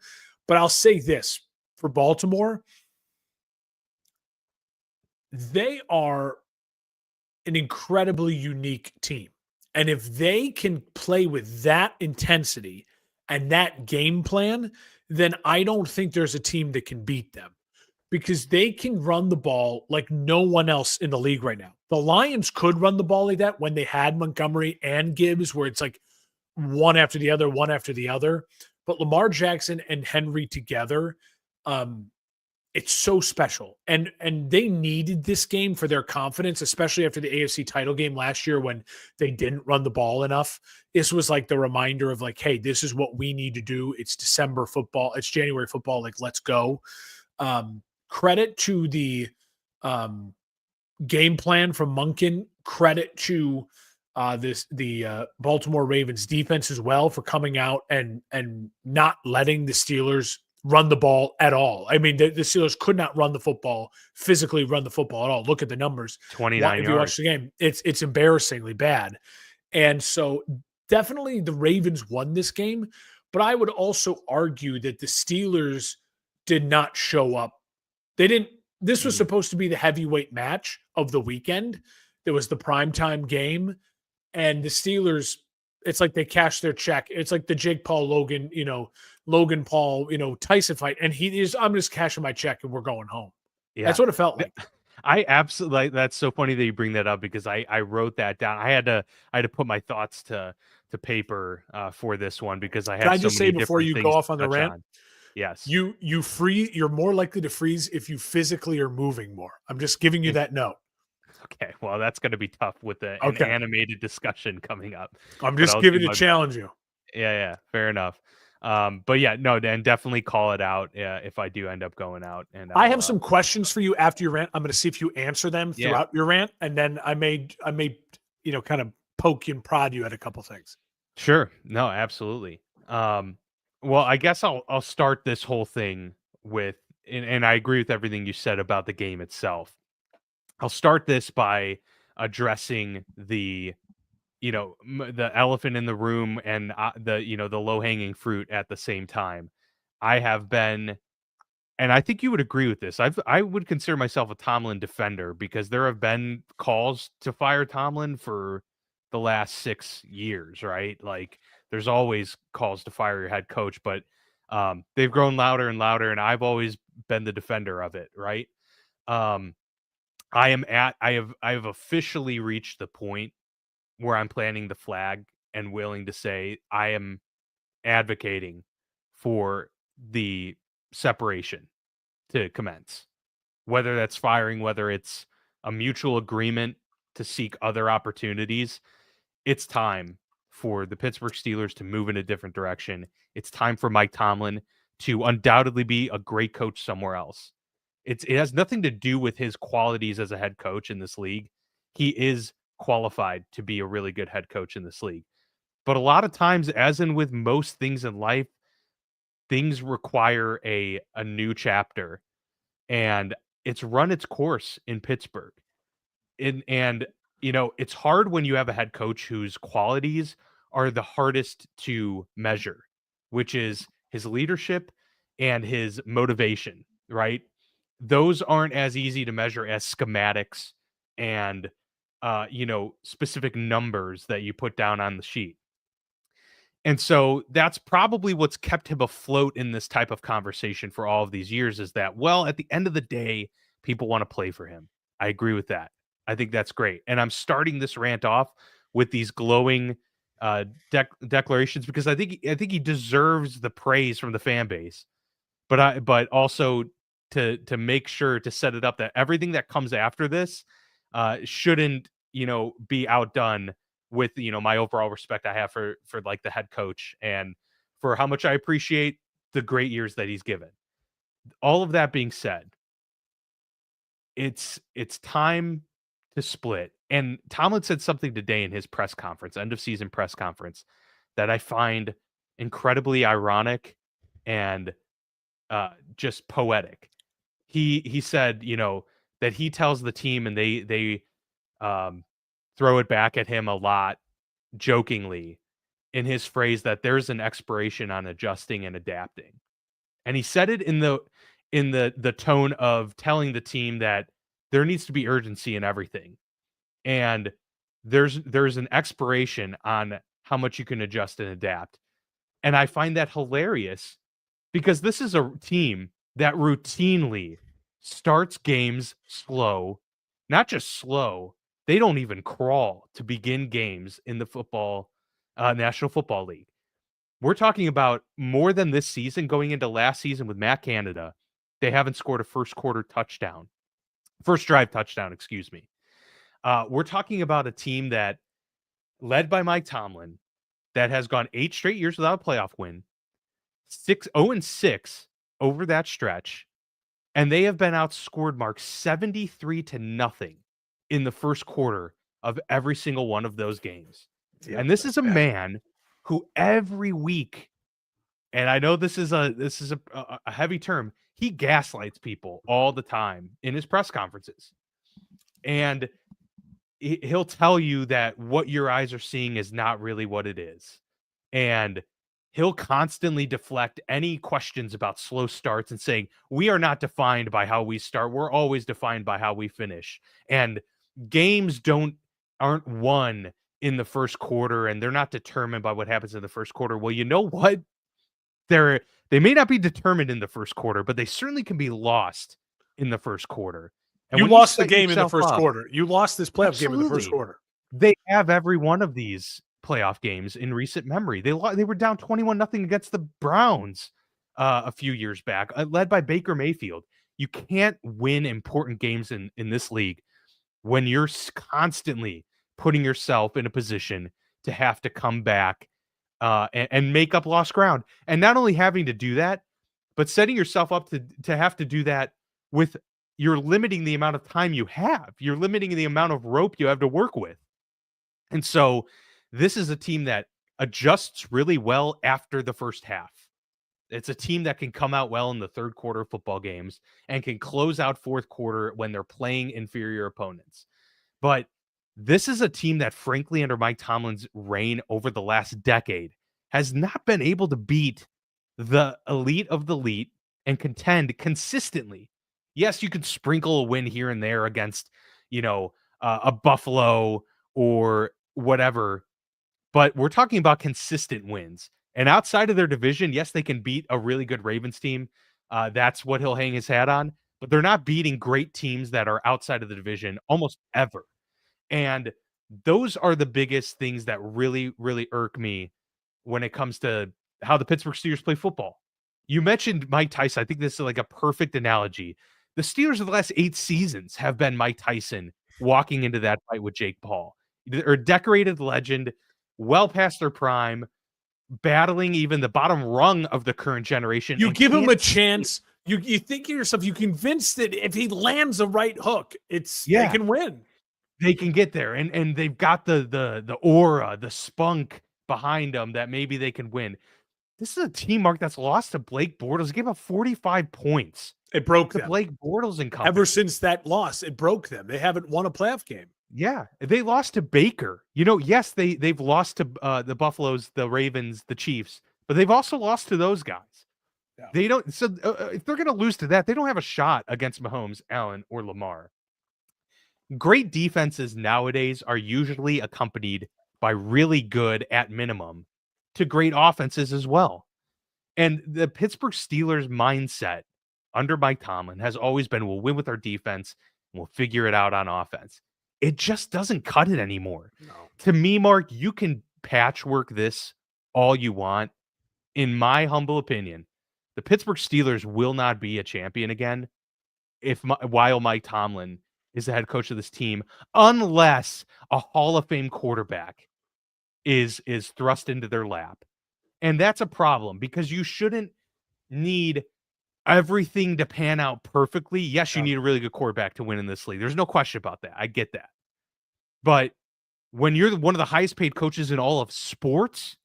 But I'll say this for Baltimore. They are an incredibly unique team. And if they can play with that intensity and that game plan, then I don't think there's a team that can beat them, because they can run the ball like no one else in the league right now. The Lions could run the ball like that when they had Montgomery and Gibbs, where it's like one after the other, one after the other. But Lamar Jackson and Henry together, it's so special. And they needed this game for their confidence, especially after the AFC title game last year when they didn't run the ball enough. This was like the reminder of like, hey, this is what we need to do. It's December football. It's January football. Like, let's go. Credit to the game plan from Monken. Credit to the Baltimore Ravens defense as well for coming out and not letting the Steelers run the ball at all. I mean, the Steelers could not run the football, physically run the football at all. Look at the numbers. 29 If you watch yards. the game, it's embarrassingly bad. And so definitely the Ravens won this game, but I would also argue that the Steelers did not show up. They didn't. This was supposed to be the heavyweight match of the weekend. There was the primetime game, and the Steelers, it's like they cashed their check. It's like the Jake Paul Logan, Logan Paul, Tyson fight. And I'm just cashing my check and we're going home. Yeah. That's what it felt like. I absolutely, that's so funny that you bring that up because I wrote that down. I had to put my thoughts to paper for this one because I had Can I so just say many before different you go things off to on the touch rant? on. Yes. You're more likely to freeze if you physically are moving more. I'm just giving you that note. Okay, well, that's going to be tough with an animated discussion coming up. I'm just giving you a challenge you. Yeah, fair enough. But yeah, no, then definitely call it out if I do end up going out. And I have some questions for you after your rant. I'm going to see if you answer them throughout your rant, and then I may kind of poke you and prod you at a couple things. Sure. No, absolutely. Well, I guess I'll start this whole thing with, and I agree with everything you said about the game itself. I'll start this by addressing the the elephant in the room and the the low hanging fruit at the same time. I have been, and I think you would agree with this. I would consider myself a Tomlin defender because there have been calls to fire Tomlin for the last 6 years, right? Like there's always calls to fire your head coach, but they've grown louder and louder, and I've always been the defender of it, right? Um, I have officially reached the point where I'm planting the flag and willing to say I am advocating for the separation to commence. Whether that's firing, whether it's a mutual agreement to seek other opportunities, it's time for the Pittsburgh Steelers to move in a different direction. It's time for Mike Tomlin to undoubtedly be a great coach somewhere else. It has nothing to do with his qualities as a head coach in this league. He is qualified to be a really good head coach in this league. But a lot of times, as in with most things in life, things require a new chapter, and it's run its course in Pittsburgh. And it's hard when you have a head coach whose qualities are the hardest to measure, which is his leadership and his motivation, right? Those aren't as easy to measure as schematics and specific numbers that you put down on the sheet. And so that's probably what's kept him afloat in this type of conversation for all of these years is that, well, at the end of the day, people want to play for him. I agree with that. I think that's great. And I'm starting this rant off with these glowing declarations because I think he deserves the praise from the fan base. But also to make sure to set it up that everything that comes after this shouldn't, be outdone with, my overall respect I have for like the head coach and for how much I appreciate the great years that he's given. All of that being said, it's time to split. And Tomlin said something today in his press conference, end of season press conference, that I find incredibly ironic and just poetic. He said, that he tells the team and they throw it back at him a lot jokingly in his phrase that there's an expiration on adjusting and adapting. And he said it in the tone of telling the team that there needs to be urgency in everything. And there's an expiration on how much you can adjust and adapt. And I find that hilarious because this is a team that routinely starts games slow, not just slow, they don't even crawl to begin games in the National Football League. We're talking about more than this season going into last season with Matt Canada. They haven't scored a first drive touchdown, excuse me. We're talking about a team that led by Mike Tomlin that has gone 8 straight years without a playoff win, 0-6 over that stretch, and they have been outscored, Mark, 73-0 in the first quarter of every single one of those games. Yep, And this is a bad. man who every week, and I know this is a heavy term, he gaslights people all the time in his press conferences. And he'll tell you that what your eyes are seeing is not really what it is. And he'll constantly deflect any questions about slow starts and saying, we are not defined by how we start. We're always defined by how we finish. And games aren't won in the first quarter, and they're not determined by what happens in the first quarter. Well, you know what? They may not be determined in the first quarter, but they certainly can be lost in the first quarter. And You when lost the set game in the yourself first up, quarter. You lost this playoff game in the first absolutely. quarter. They have every one of these playoff games in recent memory. They were down 21-0 against the Browns a few years back, led by Baker Mayfield. You can't win important games in this league when you're constantly putting yourself in a position to have to come back and make up lost ground. And not only having to do that, but setting yourself up to have to do that with you're limiting the amount of time you have. You're limiting the amount of rope you have to work with. And so this is a team that adjusts really well after the first half. It's a team that can come out well in the third quarter of football games and can close out fourth quarter when they're playing inferior opponents. But this is a team that, frankly, under Mike Tomlin's reign over the last decade, has not been able to beat the elite of the elite and contend consistently. Yes, you can sprinkle a win here and there against, a Buffalo or whatever, but we're talking about consistent wins. And outside of their division, yes, they can beat a really good Ravens team. That's what he'll hang his hat on. But they're not beating great teams that are outside of the division almost ever. And those are the biggest things that really, really irk me when it comes to how the Pittsburgh Steelers play football. You mentioned Mike Tyson. I think this is like a perfect analogy. The Steelers of the last 8 seasons have been Mike Tyson walking into that fight with Jake Paul. Or decorated legend, well past their prime, battling even the bottom rung of the current generation. You give him a chance. You think to yourself, you convinced that if he lands a right hook, they can win. They can get there, and they've got the aura, the spunk behind them that maybe they can win. This is a team, Mark, that's lost to Blake Bortles. Gave up 45 points. It broke them. Blake Bortles and company. Ever since that loss, it broke them. They haven't won a playoff game. Yeah, they lost to Baker. Yes, they've lost to the Buffaloes, the Ravens, the Chiefs, but they've also lost to those guys. Yeah. They don't. So if they're going to lose to that, they don't have a shot against Mahomes, Allen, or Lamar. Great defenses nowadays are usually accompanied by really good, at minimum, to great offenses as well. And the Pittsburgh Steelers mindset under Mike Tomlin has always been, we'll win with our defense, and we'll figure it out on offense. It just doesn't cut it anymore. No. To me, Mark, you can patchwork this all you want. In my humble opinion, the Pittsburgh Steelers will not be a champion again while Mike Tomlin is the head coach of this team, unless a Hall of Fame quarterback is thrust into their lap. And that's a problem because you shouldn't need everything to pan out perfectly. Yes, you need a really good quarterback to win in this league. There's no question about that. I get that. But when you're one of the highest paid coaches in all of sports,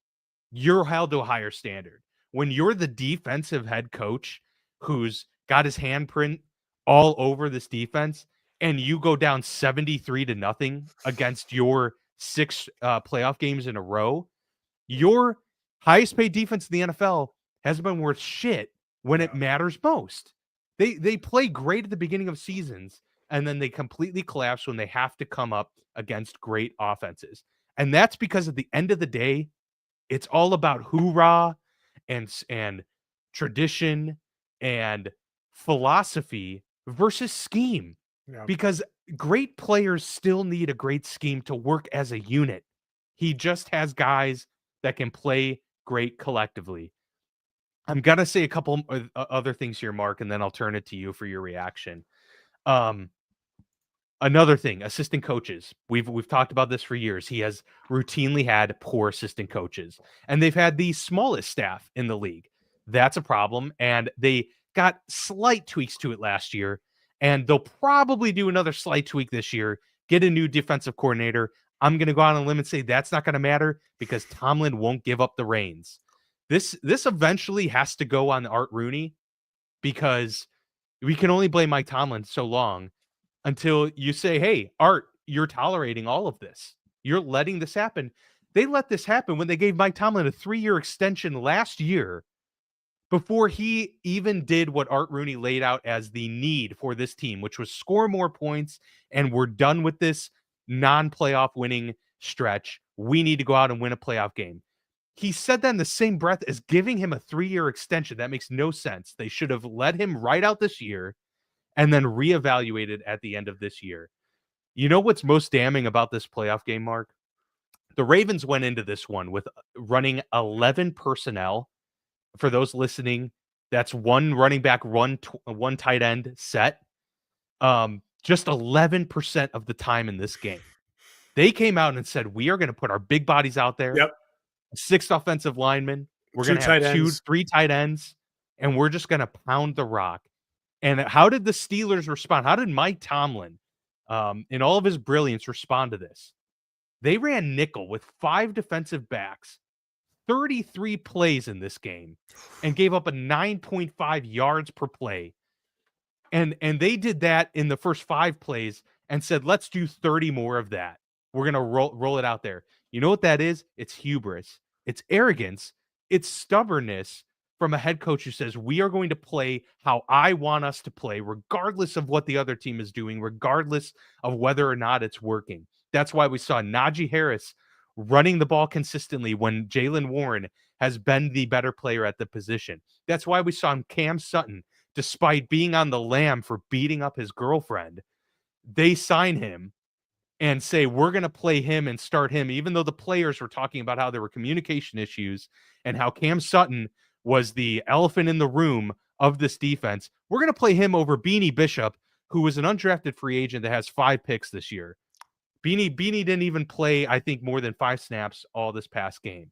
you're held to a higher standard. When you're the defensive head coach who's got his handprint all over this defense, and you go down 73-0 against your 6 playoff games in a row, your highest paid defense in the NFL hasn't been worth shit when it matters most. They play great at the beginning of seasons, and then they completely collapse when they have to come up against great offenses. And that's because at the end of the day, it's all about hoorah and tradition and philosophy versus scheme. Yeah. Because great players still need a great scheme to work as a unit. He just has guys that can play great collectively. I'm going to say a couple other things here, Mark, and then I'll turn it to you for your reaction. Another thing, assistant coaches. We've talked about this for years. He has routinely had poor assistant coaches, and they've had the smallest staff in the league. That's a problem, and they got slight tweaks to it last year, and they'll probably do another slight tweak this year, get a new defensive coordinator. I'm going to go out on a limb and say that's not going to matter because Tomlin won't give up the reins. This eventually has to go on Art Rooney because we can only blame Mike Tomlin so long until you say, hey, Art, you're tolerating all of this. You're letting this happen. They let this happen when they gave Mike Tomlin a 3-year extension last year before he even did what Art Rooney laid out as the need for this team, which was score more points, and we're done with this non-playoff winning stretch. We need to go out and win a playoff game. He said that in the same breath as giving him a 3-year extension. That makes no sense. They should have let him right out this year and then reevaluated at the end of this year. You know what's most damning about this playoff game, Mark? The Ravens went into this one with running 11 personnel. For those listening, that's one running back, one tight end set. Just 11% of the time in this game. They came out and said, we are going to put our big bodies out there. Yep. 6 offensive linemen. We're going to have 3 tight ends, and we're just going to pound the rock. And how did the Steelers respond? How did Mike Tomlin, in all of his brilliance, respond to this? They ran nickel with 5 defensive backs, 33 plays in this game, and gave up a 9.5 yards per play. And they did that in the first 5 plays and said, let's do 30 more of that. We're going to roll it out there. You know what that is? It's hubris. It's arrogance. It's stubbornness from a head coach who says, we are going to play how I want us to play, regardless of what the other team is doing, regardless of whether or not it's working. That's why we saw Najee Harris running the ball consistently when Jaylen Warren has been the better player at the position. That's why we saw Cam Sutton, despite being on the lam for beating up his girlfriend, they sign him and say, we're going to play him and start him, even though the players were talking about how there were communication issues and how Cam Sutton was the elephant in the room of this defense. We're going to play him over Beanie Bishop, who was an undrafted free agent that has 5 picks this year. Beanie didn't even play, I think, more than 5 snaps all this past game.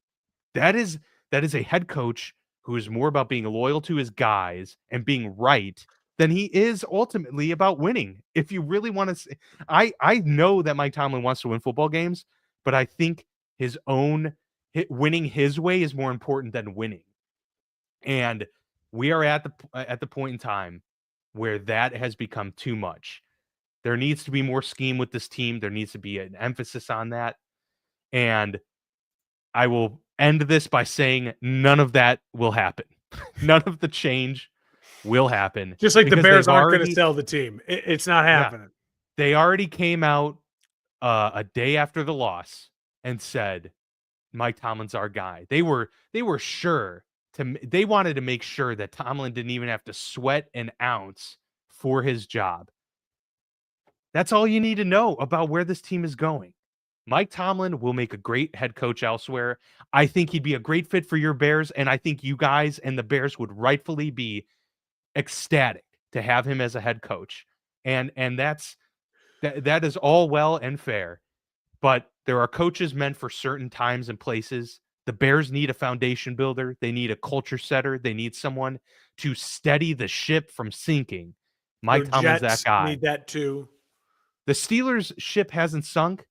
That is a head coach who is more about being loyal to his guys and being right than he is ultimately about winning. If you really want to say, I know that Mike Tomlin wants to win football games, but I think his own winning his way is more important than winning. And we are at the point in time where that has become too much. There needs to be more scheme with this team. There needs to be an emphasis on that. And I will end this by saying none of that will happen. None of the change will happen. Just like the Bears aren't going to sell the team. It's not happening. Yeah, they already came out a day after the loss and said, Mike Tomlin's our guy. They were sure they wanted to make sure that Tomlin didn't even have to sweat an ounce for his job. That's all you need to know about where this team is going. Mike Tomlin will make a great head coach elsewhere. I think he'd be a great fit for your Bears, and I think you guys and the Bears would rightfully be ecstatic to have him as a head coach. And that is all well and fair. But there are coaches meant for certain times and places. The Bears need a foundation builder. They need a culture setter. They need someone to steady the ship from sinking. Mike Tomlin's that guy. Need that too. The Steelers' ship hasn't sunk,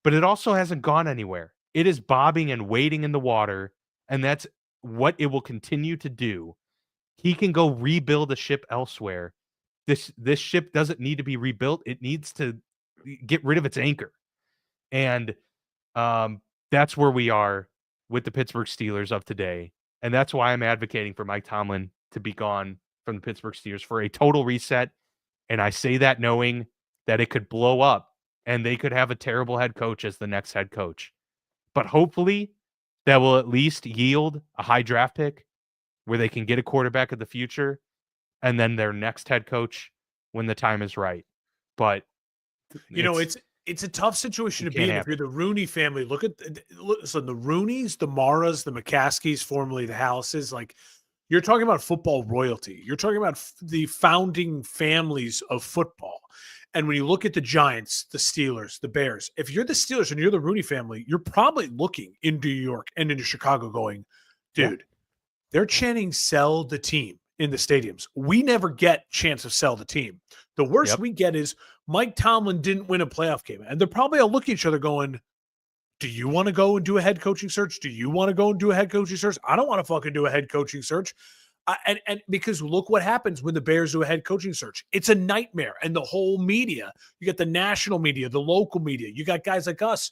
but it also hasn't gone anywhere. It is bobbing and waiting in the water, and that's what it will continue to do. He can go rebuild a ship elsewhere. This ship doesn't need to be rebuilt. It needs to get rid of its anchor. And that's where we are with the Pittsburgh Steelers of today. And that's why I'm advocating for Mike Tomlin to be gone from the Pittsburgh Steelers for a total reset. And I say that knowing that it could blow up and they could have a terrible head coach as the next head coach. But hopefully that will at least yield a high draft pick where they can get a quarterback of the future and then their next head coach when the time is right. But it's a tough situation to be in if you're the Rooney family. Look, so the Rooneys, the Maras, the McCaskies, formerly the Hallises, like you're talking about football royalty. You're talking about the founding families of football. And when you look at the Giants, the Steelers, the Bears, if you're the Steelers and you're the Rooney family, you're probably looking in New York and into Chicago going, dude, they're chanting sell the team in the stadiums. We never get chance of sell the team. The worst Yep. we get is Mike Tomlin didn't win a playoff game. And they're probably all looking at each other going, do you want to go and do a head coaching search? Do you want to go and do a head coaching search? I don't want to fucking do a head coaching search. And because look what happens when the Bears do a head coaching search. It's a nightmare. And the whole media, you got the national media, the local media, you got guys like us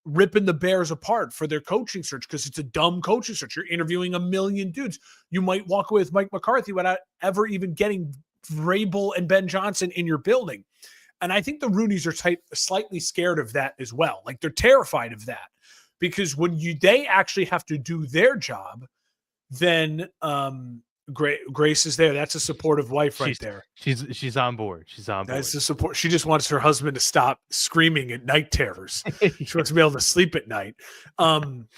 ripping the Bears apart for their coaching search because it's a dumb coaching search. You're interviewing a million dudes. You might walk away with Mike McCarthy without ever even getting Vrabel and Ben Johnson in your building. And I think the Rooneys are slightly scared of that as well. Like they're terrified of that because when they actually have to do their job, then Grace is there. That's a supportive wife right there. She's on board. She's on board. That's the support. She just wants her husband to stop screaming at night terrors. She wants to be able to sleep at night. And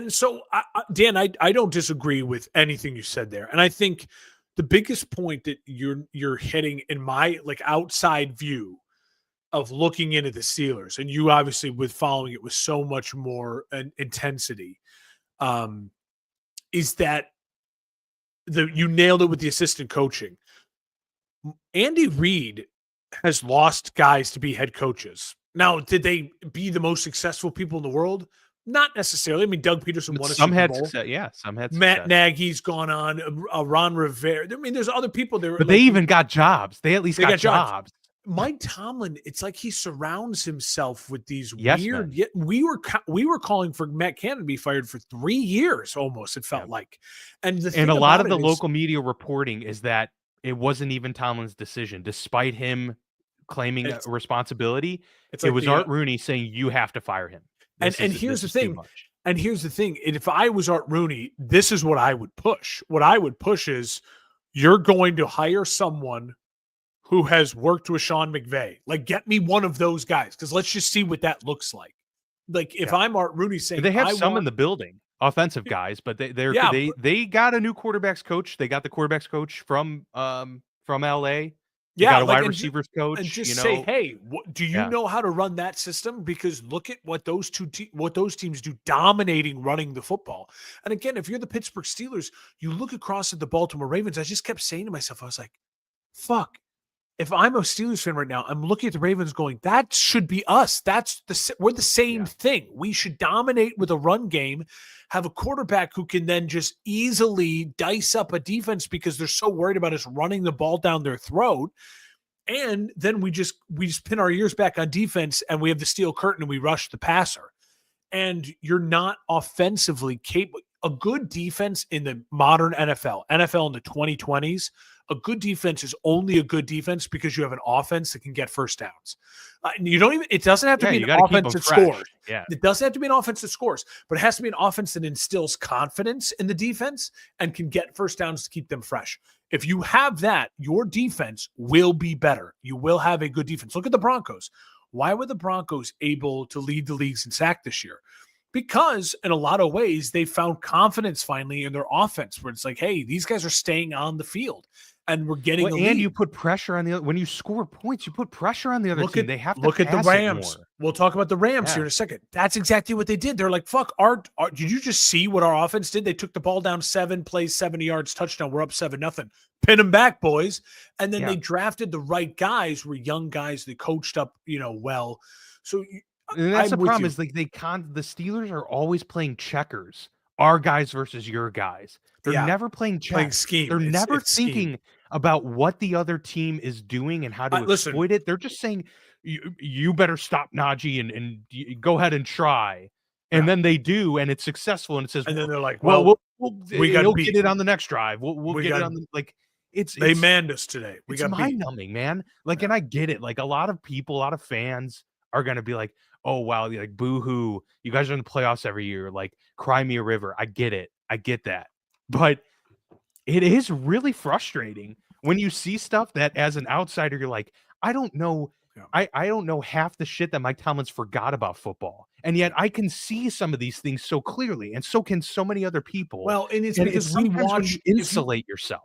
so, Dan, I don't disagree with anything you said there. And I think the biggest point that you're hitting in my like outside view of looking into the Steelers, and you obviously with following it with so much more intensity, is that you nailed it with the assistant coaching. Andy Reid has lost guys to be head coaches. Now, did they be the most successful people in the world? Not necessarily. I mean, Doug Peterson won a Super Bowl. Some had success. Yeah, some had Matt Nagy's gone on. Ron Rivera. I mean, there's other people there. But they even got jobs. They at least got jobs. Mike Tomlin, it's like he surrounds himself with these weird. Yet we were calling for Matt Cannon to be fired for 3 years almost. It felt like, and a lot of the local media reporting is that it wasn't even Tomlin's decision, despite him claiming responsibility. It was Art Rooney saying you have to fire him. And here's the thing. And here's the thing. If I was Art Rooney, this is what I would push. What I would push is you're going to hire someone who has worked with Sean McVay. Like, get me one of those guys, because let's just see what that looks like. Like, if I'm Art Rooney saying, they have some in the building, offensive guys, but they got a new quarterbacks coach. They got the quarterbacks coach from LA. They got a wide receivers coach. And just say, hey, do you know how to run that system? Because look at what those teams do, dominating running the football. And again, if you're the Pittsburgh Steelers, you look across at the Baltimore Ravens. I just kept saying to myself, I was like, fuck. If I'm a Steelers fan right now, I'm looking at the Ravens going, that should be us. We're the same thing. We should dominate with a run game, have a quarterback who can then just easily dice up a defense because they're so worried about us running the ball down their throat. And then we just pin our ears back on defense and we have the steel curtain and we rush the passer. And you're not offensively capable. A good defense in the modern NFL in the 2020s, a good defense is only a good defense because you have an offense that can get first downs. It doesn't have to be an offense that scores. Yeah. It doesn't have to be an offense that scores, but it has to be an offense that instills confidence in the defense and can get first downs to keep them fresh. If you have that, your defense will be better. You will have a good defense. Look at the Broncos. Why were the Broncos able to lead the leagues in sack this year? Because in a lot of ways, they found confidence finally in their offense where it's like, hey, these guys are staying on the field and we're getting a lead. And you put pressure on the other. When you score points, you put pressure on the other team. They have to look at the Rams. We'll talk about the Rams here in a second. That's exactly what they did. They're like, fuck, did you just see what our offense did? They took the ball down 7 plays, 70 yards, touchdown. We're up 7-0. Pin them back, boys. And then they drafted the right guys, were young guys. They coached up, well. So and that's the problem is like the Steelers are always playing checkers. Our guys versus your guys. They're never playing scheme. They're never thinking about what the other team is doing and how to exploit it. They're just saying, you better stop Najee and go ahead and try. And then they do, and it's successful. And it says, and then they're like, we'll get it on the next drive. We'll get it on the they manned us today. It's mind-numbing, man. Like, and I get it. Like, a lot of fans are gonna be like, oh wow, like boo-hoo, you guys are in the playoffs every year, like cry me a river. I get it. I get that. But it is really frustrating when you see stuff that as an outsider, you're like, I don't know. Yeah. I don't know half the shit that Mike Tomlin's forgot about football. And yet I can see some of these things so clearly, and so can so many other people. Well, and it's because we watch insulate yourself.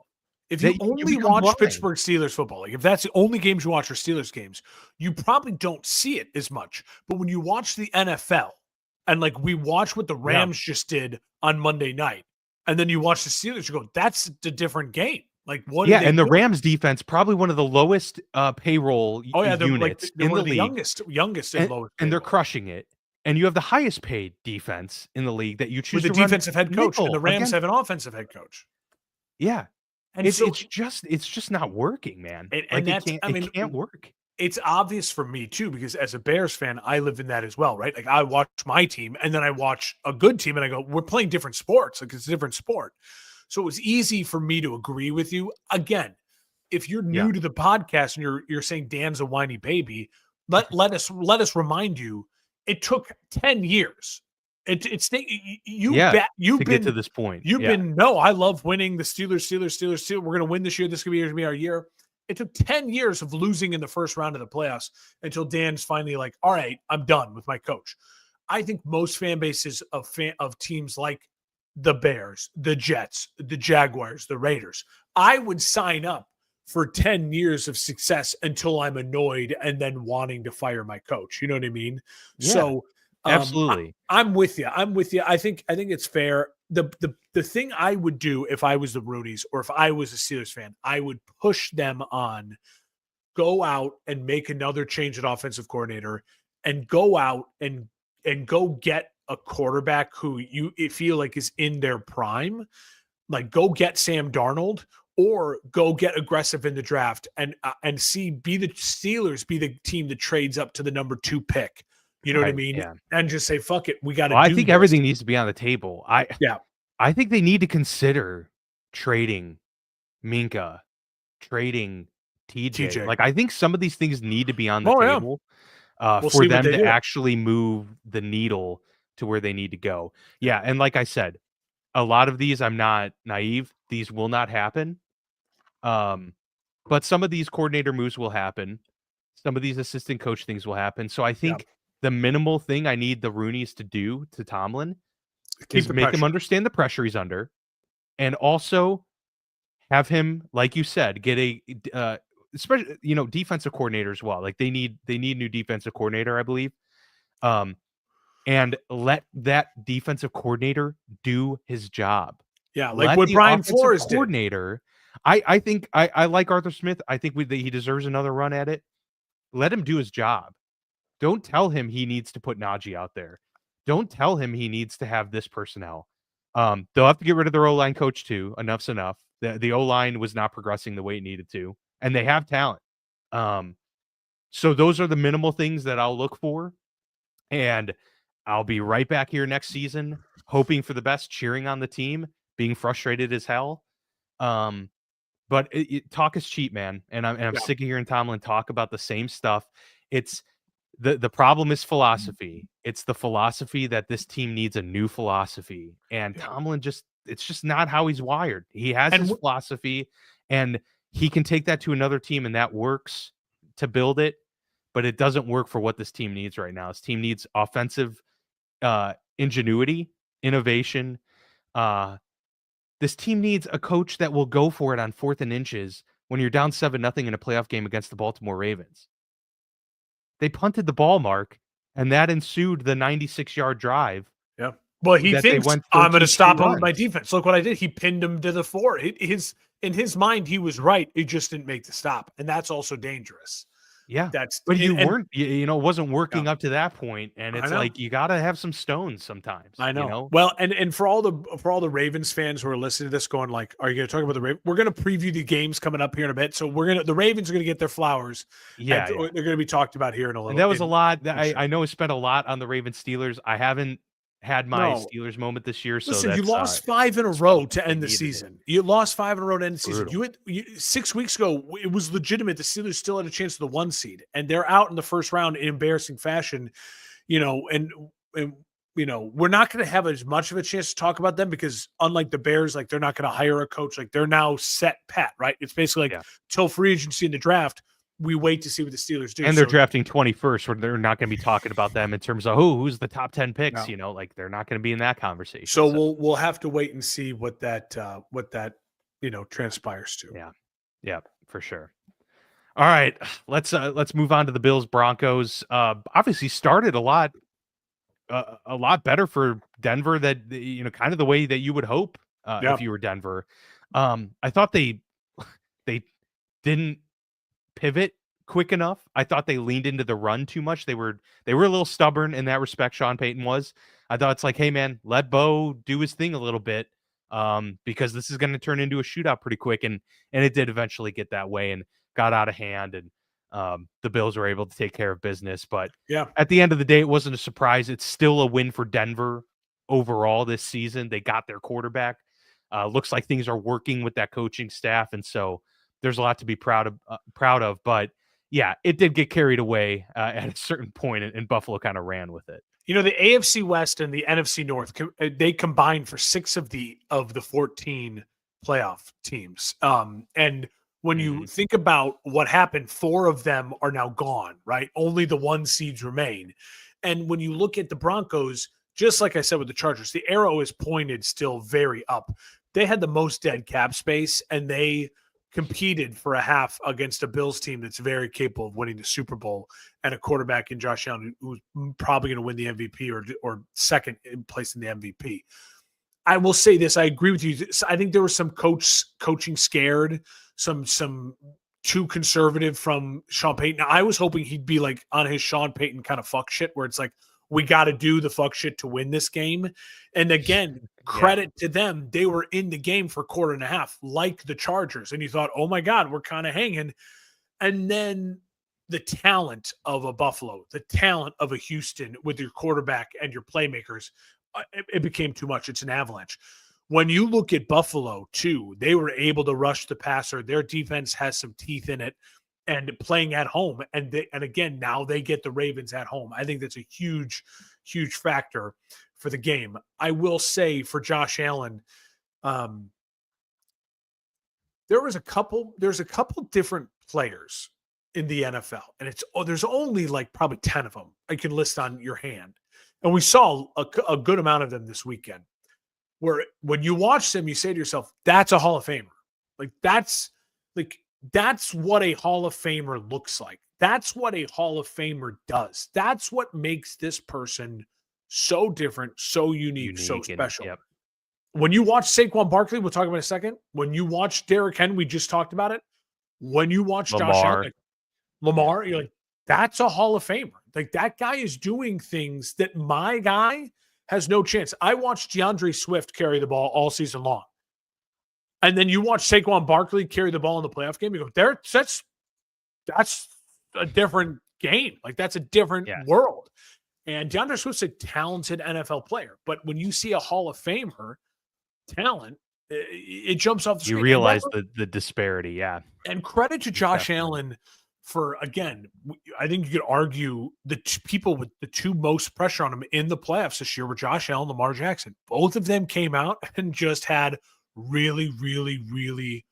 If you only watch Pittsburgh Steelers football, like if that's the only games you watch are Steelers games, you probably don't see it as much. But when you watch the NFL and like we watch what the Rams just did on Monday night, and then you watch the Steelers, you go, that's a different game. Like, what did Yeah, they and the do? Rams defense, probably one of the lowest payroll Oh yeah, units they're in one the of the league, youngest and and lowest they're payroll crushing it. And you have the highest paid defense in the league that you with choose a to run defensive head coach, and the nickel Rams against. have an offensive head coach. Yeah, And so, it's just not working, man. and Like that's, I it mean, can't work. it's obvious for me too, because as a Bears fan, I live in that as well, right? Like, I watch my team and then I watch a good team and I go, we're playing different sports. Like, it's a different sport. So it was easy for me to agree with you. Again, if you're Yeah, new to the podcast and you're saying Dan's a whiny baby, let us remind you, it took 10 years. It's yeah, you've to get to been this point. you've Yeah, been no, I love winning the Steelers. We're gonna win this year. This could be our year. It took 10 years of losing in the first round of the playoffs until Dan's finally like, all right, I'm done with my coach. I think most fan bases of teams like the Bears, the Jets, the Jaguars, the Raiders, I would sign up for 10 years of success until I'm annoyed and then wanting to fire my coach. You know what I mean? yeah, So absolutely. I'm with you. I'm with you. I think it's fair. The thing I would do if I was the Roonies or if I was a Steelers fan, I would push them on, go out and make another change at offensive coordinator, and go out and go get a quarterback who you feel like is in their prime. Like, go get Sam Darnold, or go get aggressive in the draft and be the Steelers, be the team that trades up to the number 2 pick. You know what I Right. mean? Yeah. And just say, fuck it, we got to Well, I do think this. everything needs to be on the table. Yeah. I think they need to consider trading Minka, trading TJ. TJ. Like, I think some of these things need to be on the Oh yeah. table We'll for see what them they to do. actually move the needle to where they need to go. Yeah, and like I said, a lot of these, I'm not naive. These will not happen. But some of these coordinator moves will happen. Some of these assistant coach things will happen. So I Yeah. think the minimal thing I need the Roonies to do to Tomlin Keep is the make him pressure. understand the pressure he's under, and also have him, like you said, get a especially defensive coordinator as well. Like they need new defensive coordinator, I believe. Um, and let that defensive coordinator do his job. Yeah, like Let what the Brian offensive Flores did. coordinator. I think I like Arthur Smith. I think he deserves another run at it. Let him do his job. Don't tell him he needs to put Najee out there. Don't tell him he needs to have this personnel. They'll have to get rid of their O-line coach too. Enough's enough. The O-line was not progressing the way it needed to, and they have talent. So those are the minimal things that I'll look for, and I'll be right back here next season, hoping for the best, cheering on the team, being frustrated as hell. But talk is cheap, man, and I'm Yeah. sick of hearing Tomlin talk about the same stuff. It's the problem is philosophy. It's the philosophy that this team needs a new philosophy, and Yeah. Tomlin it's just not how he's wired. He has And his philosophy, and he can take that to another team, and that works to build it, but it doesn't work for what this team needs right now. This team needs offensive ingenuity, innovation. This team needs a coach that will go for it on 4th and inches when you're down 7-0 in a playoff game against the Baltimore Ravens. They punted the ball, Mark, and that ensued the 96-yard drive yeah. Well, he that they thinks went I'm going to 13 straight stop him with my runs. defense. Look what I did. He pinned him to the 4. In his mind, he was right. He just didn't make the stop, and that's also dangerous. Yeah. That's But you and weren't, it wasn't yeah, working up to that point, and I it's know. like you got to have some stones sometimes, I know. Well, and for all the Ravens fans who are listening to this, going like, "Are you going to talk about the Ravens?" We're going to preview the games coming up here in a bit. So the Ravens are going to get their flowers, and Yeah, they're yeah. going to be talked about here in a And little. that was a lot. That Sure. I know I spent a lot on the Ravens Steelers. I haven't had my No, Steelers moment this year, so listen, you that's lost 5 in a it's row fine. to They end the needed it. season. You lost 5 in a row to end the season. Brutal. 6 weeks ago, it was legitimate. The Steelers still had a chance of the 1 seed, and they're out in the first round in embarrassing fashion. And we're not going to have as much of a chance to talk about them because, unlike the Bears, like, they're not going to hire a coach. Like, they're now set pat, right? It's basically like Yeah. till free agency in the draft, we wait to see what the Steelers do. And they're drafting 21st, where they're not going to be talking about them in terms of who's the top 10 picks. No. Like they're not going to be in that conversation. So we'll have to wait and see what that transpires to. Yeah, for sure. All right, let's move on to the Bills Broncos. Obviously started a lot better for Denver. That kind of the way that you would hope if you were Denver. I thought they didn't pivot quick enough. I thought they leaned into the run too much. They were a little stubborn in that respect. Sean Payton was. I thought it's like, hey man, let Bo do his thing a little bit, because this is going to turn into a shootout pretty quick, and it did eventually get that way and got out of hand, and the Bills were able to take care of business. But Yeah. at the end of the day, it wasn't a surprise. It's still a win for Denver overall this season. They got their quarterback. Looks like things are working with that coaching staff, and so there's a lot to be proud of. But yeah, it did get carried away at a certain point, and Buffalo kind of ran with it. You know, the AFC West and the NFC North, they combined for 6 of the 14 playoff teams. And when you think about what happened, 4 of them are now gone, right? Only the 1 seeds remain. And when you look at the Broncos, just like I said with the Chargers, the arrow is pointed still very up. They had the most dead cap space, and they competed for a half against a Bills team that's very capable of winning the Super Bowl, and a quarterback in Josh Allen who's probably going to win the MVP or second in place in the MVP. I will say this. I agree with you. I think there was some coaching scared, some too conservative from Sean Payton. Now, I was hoping he'd be like on his Sean Payton kind of fuck shit, where it's like, we got to do the fuck shit to win this game. And again, credit to them. They were in the game for a quarter and a half, like the Chargers. And you thought, oh my God, we're kind of hanging. And then the talent of a Buffalo, the talent of a Houston with your quarterback and your playmakers, it became too much. It's an avalanche. When you look at Buffalo too, they were able to rush the passer. Their defense has some teeth in it, and playing at home. And again, now they get the Ravens at home. I think that's a huge, huge factor for the game. I will say for Josh Allen, there's a couple different players in the NFL, and there's only like probably 10 of them I can list on your hand. And we saw a good amount of them this weekend, where when you watch them, you say to yourself, that's a Hall of Famer. That's what a Hall of Famer looks like. That's what a Hall of Famer does. That's what makes this person so different, so unique, so special. Yep. When you watch Saquon Barkley, we'll talk about in a second. When you watch Derrick Henry, we just talked about it. When you watch Josh Allen, Lamar, you're like, that's a Hall of Famer. Like, that guy is doing things that my guy has no chance. I watched DeAndre Swift carry the ball all season long. And then you watch Saquon Barkley carry the ball in the playoff game. You go, that's a different game. Like, that's a different world. And DeAndre Swift's a talented NFL player. But when you see a Hall of Famer talent, it jumps off the screen. You realize the disparity, yeah. And credit to Josh Allen for, again, I think you could argue the people with the 2 most pressure on him in the playoffs this year were Josh Allen and Lamar Jackson. Both of them came out and just had really, really, really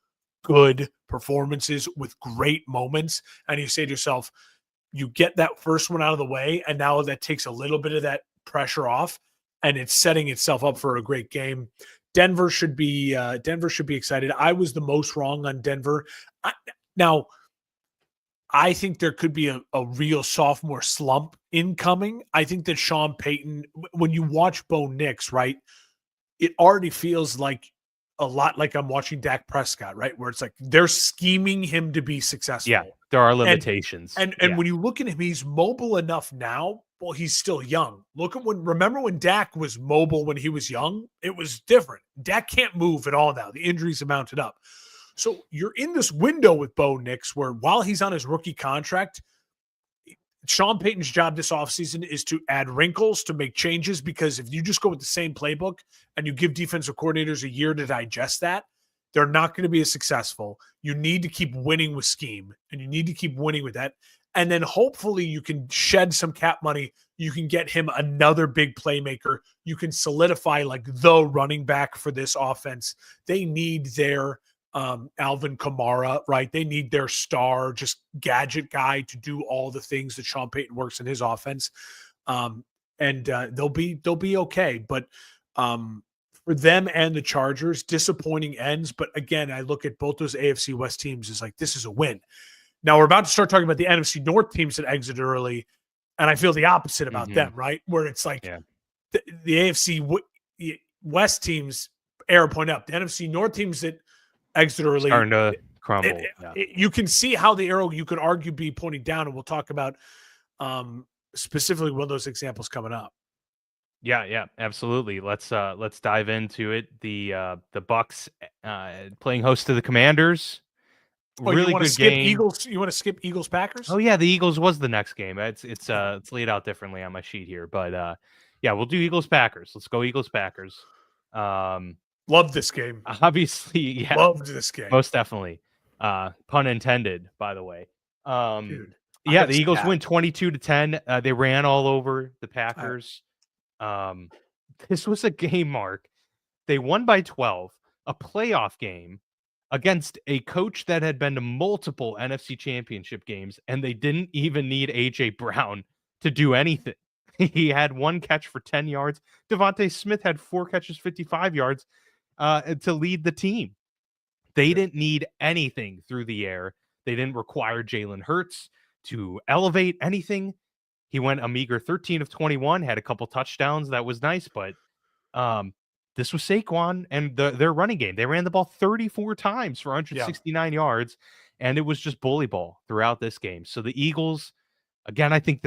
good performances with great moments. And you say to yourself, you get that first one out of the way, and now that takes a little bit of that pressure off, and it's setting itself up for a great game. Denver should be excited. I was the most wrong on Denver. I think there could be a real sophomore slump incoming. I think that Sean Payton, when you watch Bo Nix, right, it already feels like a lot like I'm watching Dak Prescott, right? Where it's like they're scheming him to be successful. Yeah, there are limitations. And when you look at him, he's mobile enough now. Well, he's still young. Remember when Dak was mobile when he was young? It was different. Dak can't move at all now. The injuries have mounted up. So you're in this window with Bo Nix where while he's on his rookie contract, Sean Payton's job this offseason is to add wrinkles, to make changes, because if you just go with the same playbook and you give defensive coordinators a year to digest that, they're not going to be as successful. You need to keep winning with scheme, and you need to keep winning with that. And then hopefully you can shed some cap money. You can get him another big playmaker. You can solidify like the running back for this offense. They need their Alvin Kamara, right? They need their star, just gadget guy to do all the things that Sean Payton works in his offense. And they'll be okay. But for them and the Chargers, disappointing ends. But again, I look at both those AFC West teams as like, this is a win. Now we're about to start talking about the NFC North teams that exited early, and I feel the opposite about them, right? Where it's like the AFC West teams, arrow point up. The NFC North teams that exited early, starting to crumble. Yeah. You can see how the arrow, you could argue, be pointing down, and we'll talk about specifically one of those examples coming up. Yeah, absolutely. Let's dive into it. The Bucks playing host to the Commanders. Oh, you Really want to good skip game. Eagles? You want to skip Eagles Packers? Oh yeah, the Eagles was the next game. It's laid out differently on my sheet here, but yeah, we'll do Eagles Packers. Let's go Eagles Packers. Love this game. Obviously, yeah, Loved this game. most definitely. Pun intended, by the way. Dude, Yeah, the Eagles win 22-10. They ran all over the Packers. This was a game, Mark. They won by 12, a playoff game against a coach that had been to multiple NFC championship games, and they didn't even need AJ Brown to do anything. He had one catch for 10 yards. Devontae Smith had 4 catches, 55 yards to lead the team. They didn't need anything through the air. They didn't require Jalen Hurts to elevate anything. He went a meager 13 of 21, had a couple touchdowns. That was nice, but this was Saquon and their running game. They ran the ball 34 times for 169 yards, and it was just bully ball throughout this game. So the Eagles, again, I think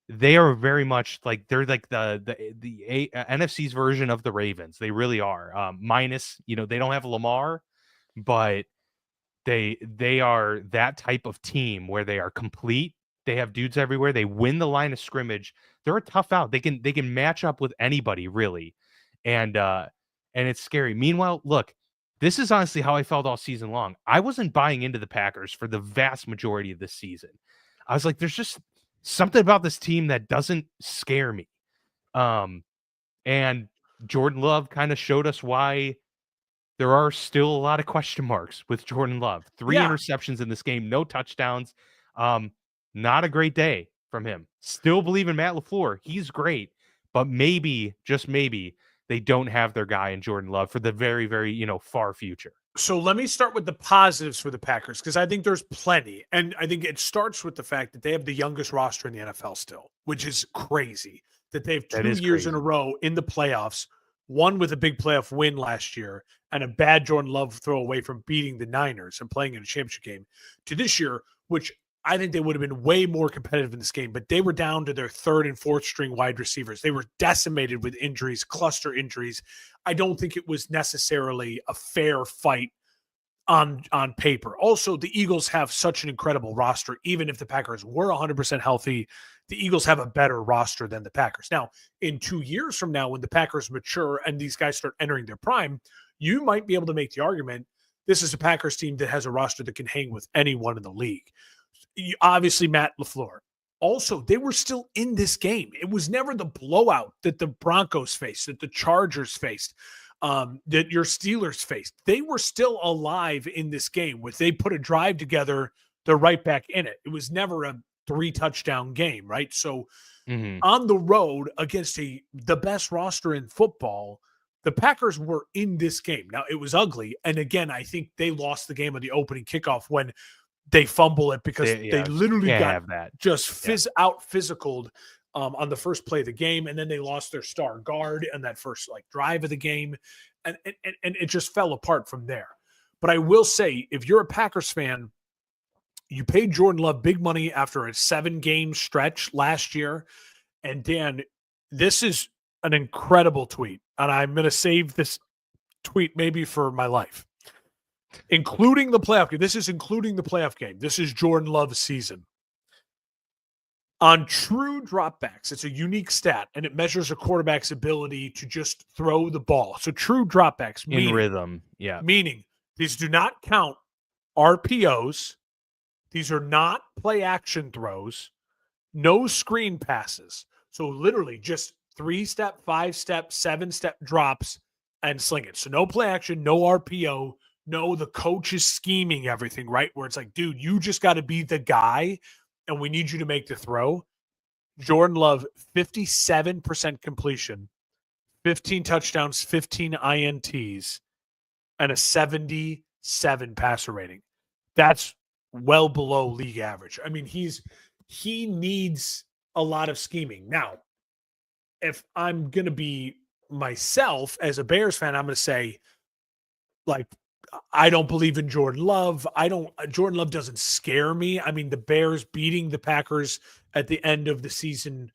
they are very much like they're like the NFC's version of the Ravens. They really are. Minus, they don't have Lamar, but they are that type of team where they are complete. They have dudes everywhere. They win the line of scrimmage. They're a tough out. They can match up with anybody, really. And it's scary. Meanwhile, look, this is honestly how I felt all season long. I wasn't buying into the Packers for the vast majority of this season. I was like, there's just something about this team that doesn't scare me. And Jordan Love kind of showed us why there are still a lot of question marks with Jordan Love. 3 interceptions in this game, no touchdowns. Not a great day from him. Still believe in Matt LaFleur. He's great, but maybe, just maybe, they don't have their guy in Jordan Love for the very, very, far future. So let me start with the positives for the Packers, because I think there's plenty. And I think it starts with the fact that they have the youngest roster in the NFL still, which is crazy. That they have 2 years in a row in the playoffs, one with a big playoff win last year and a bad Jordan Love throw away from beating the Niners and playing in a championship game, to this year, which I think they would have been way more competitive in this game, but they were down to their 3rd and 4th string wide receivers. They were decimated with injuries, cluster injuries. I don't think it was necessarily a fair fight on paper. Also, the Eagles have such an incredible roster. Even if the Packers were 100% healthy, the Eagles have a better roster than the Packers. Now, in 2 years from now, when the Packers mature and these guys start entering their prime, you might be able to make the argument this is a Packers team that has a roster that can hang with anyone in the league. Obviously, Matt LaFleur. Also, they were still in this game. It was never the blowout that the Broncos faced, that the Chargers faced, that your Steelers faced. They were still alive in this game. When they put a drive together, they're right back in it. It was never a 3-touchdown game, right? So on the road against the best roster in football, the Packers were in this game. Now, it was ugly. And again, I think they lost the game of the opening kickoff when they fumble it because they literally got just out physicaled on the first play of the game, and then they lost their star guard on that first drive of the game, and it just fell apart from there. But I will say, if you're a Packers fan, you paid Jordan Love big money after a 7-game stretch last year, and Dan, this is an incredible tweet, and I'm going to save this tweet maybe for my life. Including the playoff game. This is including the playoff game. This is Jordan Love's season. On true dropbacks, it's a unique stat, and it measures a quarterback's ability to just throw the ball. So true dropbacks. In rhythm, yeah. Meaning, these do not count RPOs. These are not play-action throws. No screen passes. So literally just 3-step, 5-step, 7-step drops and sling it. So no play-action, no RPO. No, the coach is scheming everything, right? Where it's like, dude, you just got to be the guy, and we need you to make the throw. Jordan Love, 57% completion, 15 touchdowns, 15 INTs, and a 77 passer rating. That's well below league average. I mean, he needs a lot of scheming. Now, if I'm going to be myself as a Bears fan, I'm going to say, I don't believe in Jordan Love. Jordan Love doesn't scare me. I mean, the Bears beating the Packers at the end of the season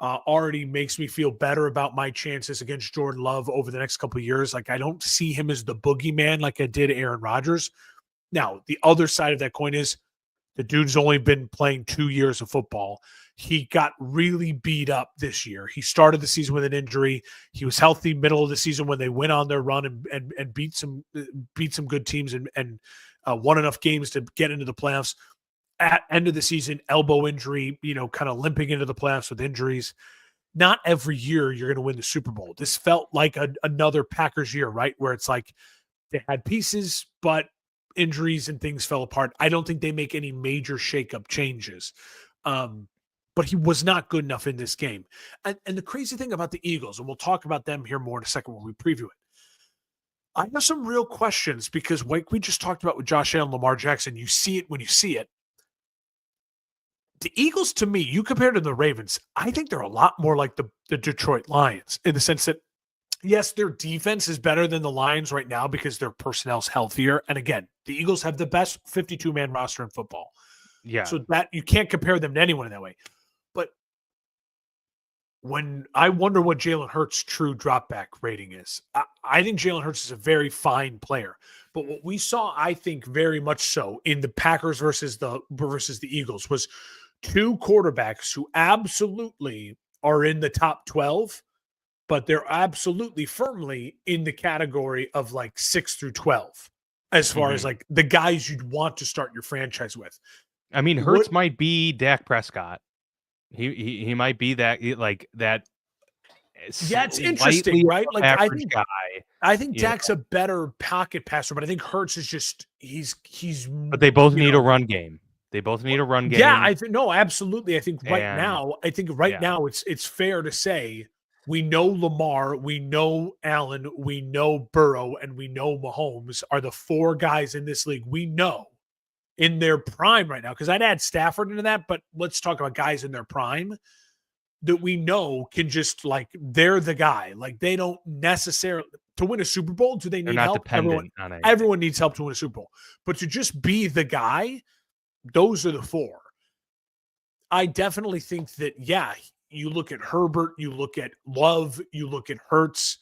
already makes me feel better about my chances against Jordan Love over the next couple of years. Like, I don't see him as the boogeyman like I did Aaron Rodgers. Now, the other side of that coin is the dude's only been playing 2 years of football. He got really beat up this year. He started the season with an injury. He was healthy middle of the season when they went on their run and beat some good teams and won enough games to get into the playoffs. At end of the season, elbow injury, kind of limping into the playoffs with injuries. Not every year you're going to win the Super Bowl. This felt like another Packers year, right? Where it's like they had pieces, but injuries and things fell apart. I don't think they make any major shakeup changes. But he was not good enough in this game. And the crazy thing about the Eagles, and we'll talk about them here more in a second when we preview it. I have some real questions because like we just talked about with Josh Allen, Lamar Jackson, you see it when you see it. The Eagles, to me, you compare to the Ravens, I think they're a lot more like the Detroit Lions in the sense that, yes, their defense is better than the Lions right now because their personnel's healthier. And again, the Eagles have the best 52-man roster in football. Yeah. So that you can't compare them to anyone in that way. But when I wonder what Jalen Hurts' true dropback rating is, I think Jalen Hurts is a very fine player. But what we saw, I think, very much so in the Packers versus the Eagles was two quarterbacks who absolutely are in the top 12, but they're absolutely firmly in the category of like 6 through 12 as far as like the guys you'd want to start your franchise with. I mean, Hurts might be Dak Prescott. He might be that like that. Yeah, it's interesting, right? Like I think Dak's a better pocket passer, but I think Hurts is just he's. But they both need a run game. They both need a run game. Yeah, no, absolutely. I think right now it's fair to say we know Lamar, we know Allen, we know Burrow, and we know Mahomes are the four guys in this league we know in their prime right now. Because I'd add Stafford into that, but let's talk about guys in their prime that we know can just like they're the guy. Like they don't necessarily to win a Super Bowl. Do they need help? Everyone needs help to win a Super Bowl, but to just be the guy, those are the four. I definitely think that, yeah, you look at Herbert, you look at Love, you look at Hurts.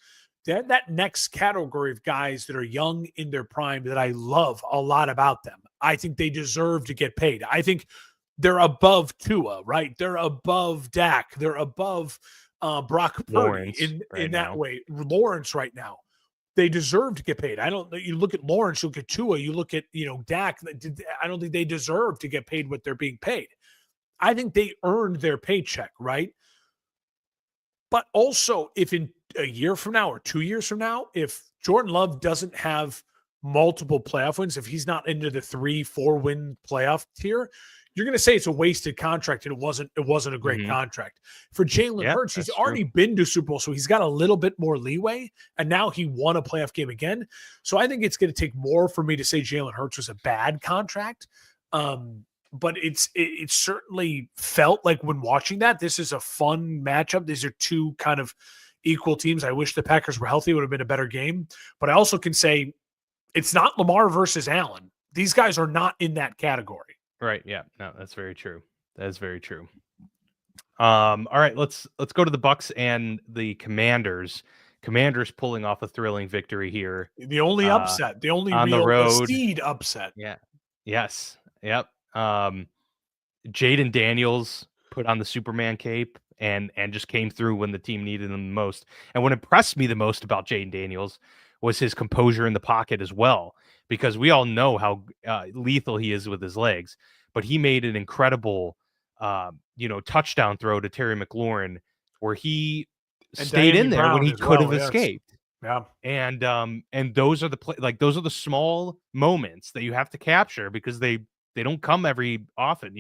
That next category of guys that are young in their prime that I love a lot about them. I think they deserve to get paid. I think they're above Tua, right? They're above Dak. They're above Brock Purdy in that way. Lawrence right now. They deserve to get paid. You look at Lawrence, you look at Tua, you look at, Dak. I don't think they deserve to get paid what they're being paid. I think they earned their paycheck, right? But also, if in a year from now or 2 years from now, if Jordan Love doesn't have multiple playoff wins, if he's not into the 3-4 win playoff tier, you're going to say it's a wasted contract and it wasn't a great contract. For Jalen Hurts, he's already been to Super Bowl, so he's got a little bit more leeway, and now he won a playoff game again. So I think it's going to take more for me to say Jalen Hurts was a bad contract. But it certainly felt like when watching that, this is a fun matchup. These are two kind of equal teams. I wish the Packers were healthy. It would have been a better game. But I also can say it's not Lamar versus Allen. These guys are not in that category. Right. Yeah. No, that's very true. That is very true. All right, let's go to the Bucks and the Commanders. Commanders pulling off a thrilling victory here. The only upset, the only on real the road. seed upset. Yeah. Yes. Yep. Jaden Daniels put on the Superman cape and just came through when the team needed him the most. And what impressed me the most about Jaden Daniels was his composure in the pocket as well, because we all know how lethal he is with his legs. But he made an incredible, touchdown throw to Terry McLaurin where he stayed in there when he could have escaped. Yeah. And those are those are the small moments that you have to capture because they don't come every often.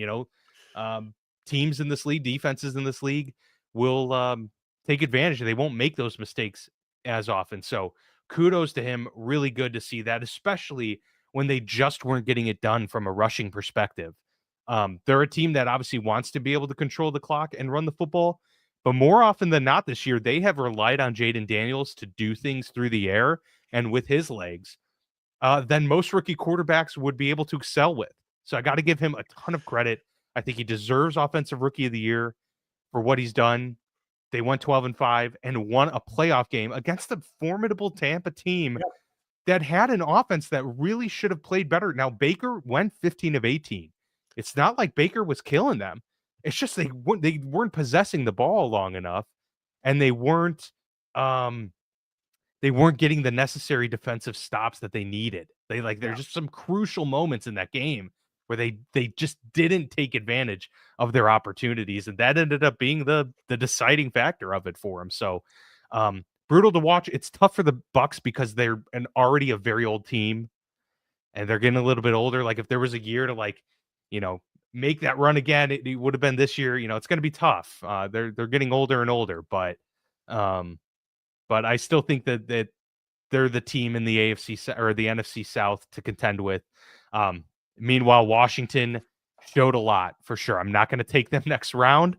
Teams in this league, defenses in this league will take advantage. They won't make those mistakes as often. So kudos to him. Really good to see that, especially when they just weren't getting it done from a rushing perspective. They're a team that obviously wants to be able to control the clock and run the football, but more often than not this year, they have relied on Jaden Daniels to do things through the air and with his legs. than most rookie quarterbacks would be able to excel with. So I got to give him a ton of credit. I think he deserves Offensive Rookie of the Year for what he's done. They went 12-5 and won a playoff game against a formidable Tampa team that had an offense that really should have played better. Now, Baker went 15 of 18. It's not like Baker was killing them. It's just they weren't possessing the ball long enough, and they weren't getting the necessary defensive stops that they needed. There's just some crucial moments in that game where they just didn't take advantage of their opportunities, and that ended up being the deciding factor of it for them. So, brutal to watch. It's tough for the Bucks because they're already a very old team, and they're getting a little bit older. Like if there was a year to make that run again, it would have been this year. It's going to be tough. They're getting older and older, but I still think that they're the team in the AFC or the NFC South to contend with. Meanwhile, Washington showed a lot for sure. I'm not going to take them next round,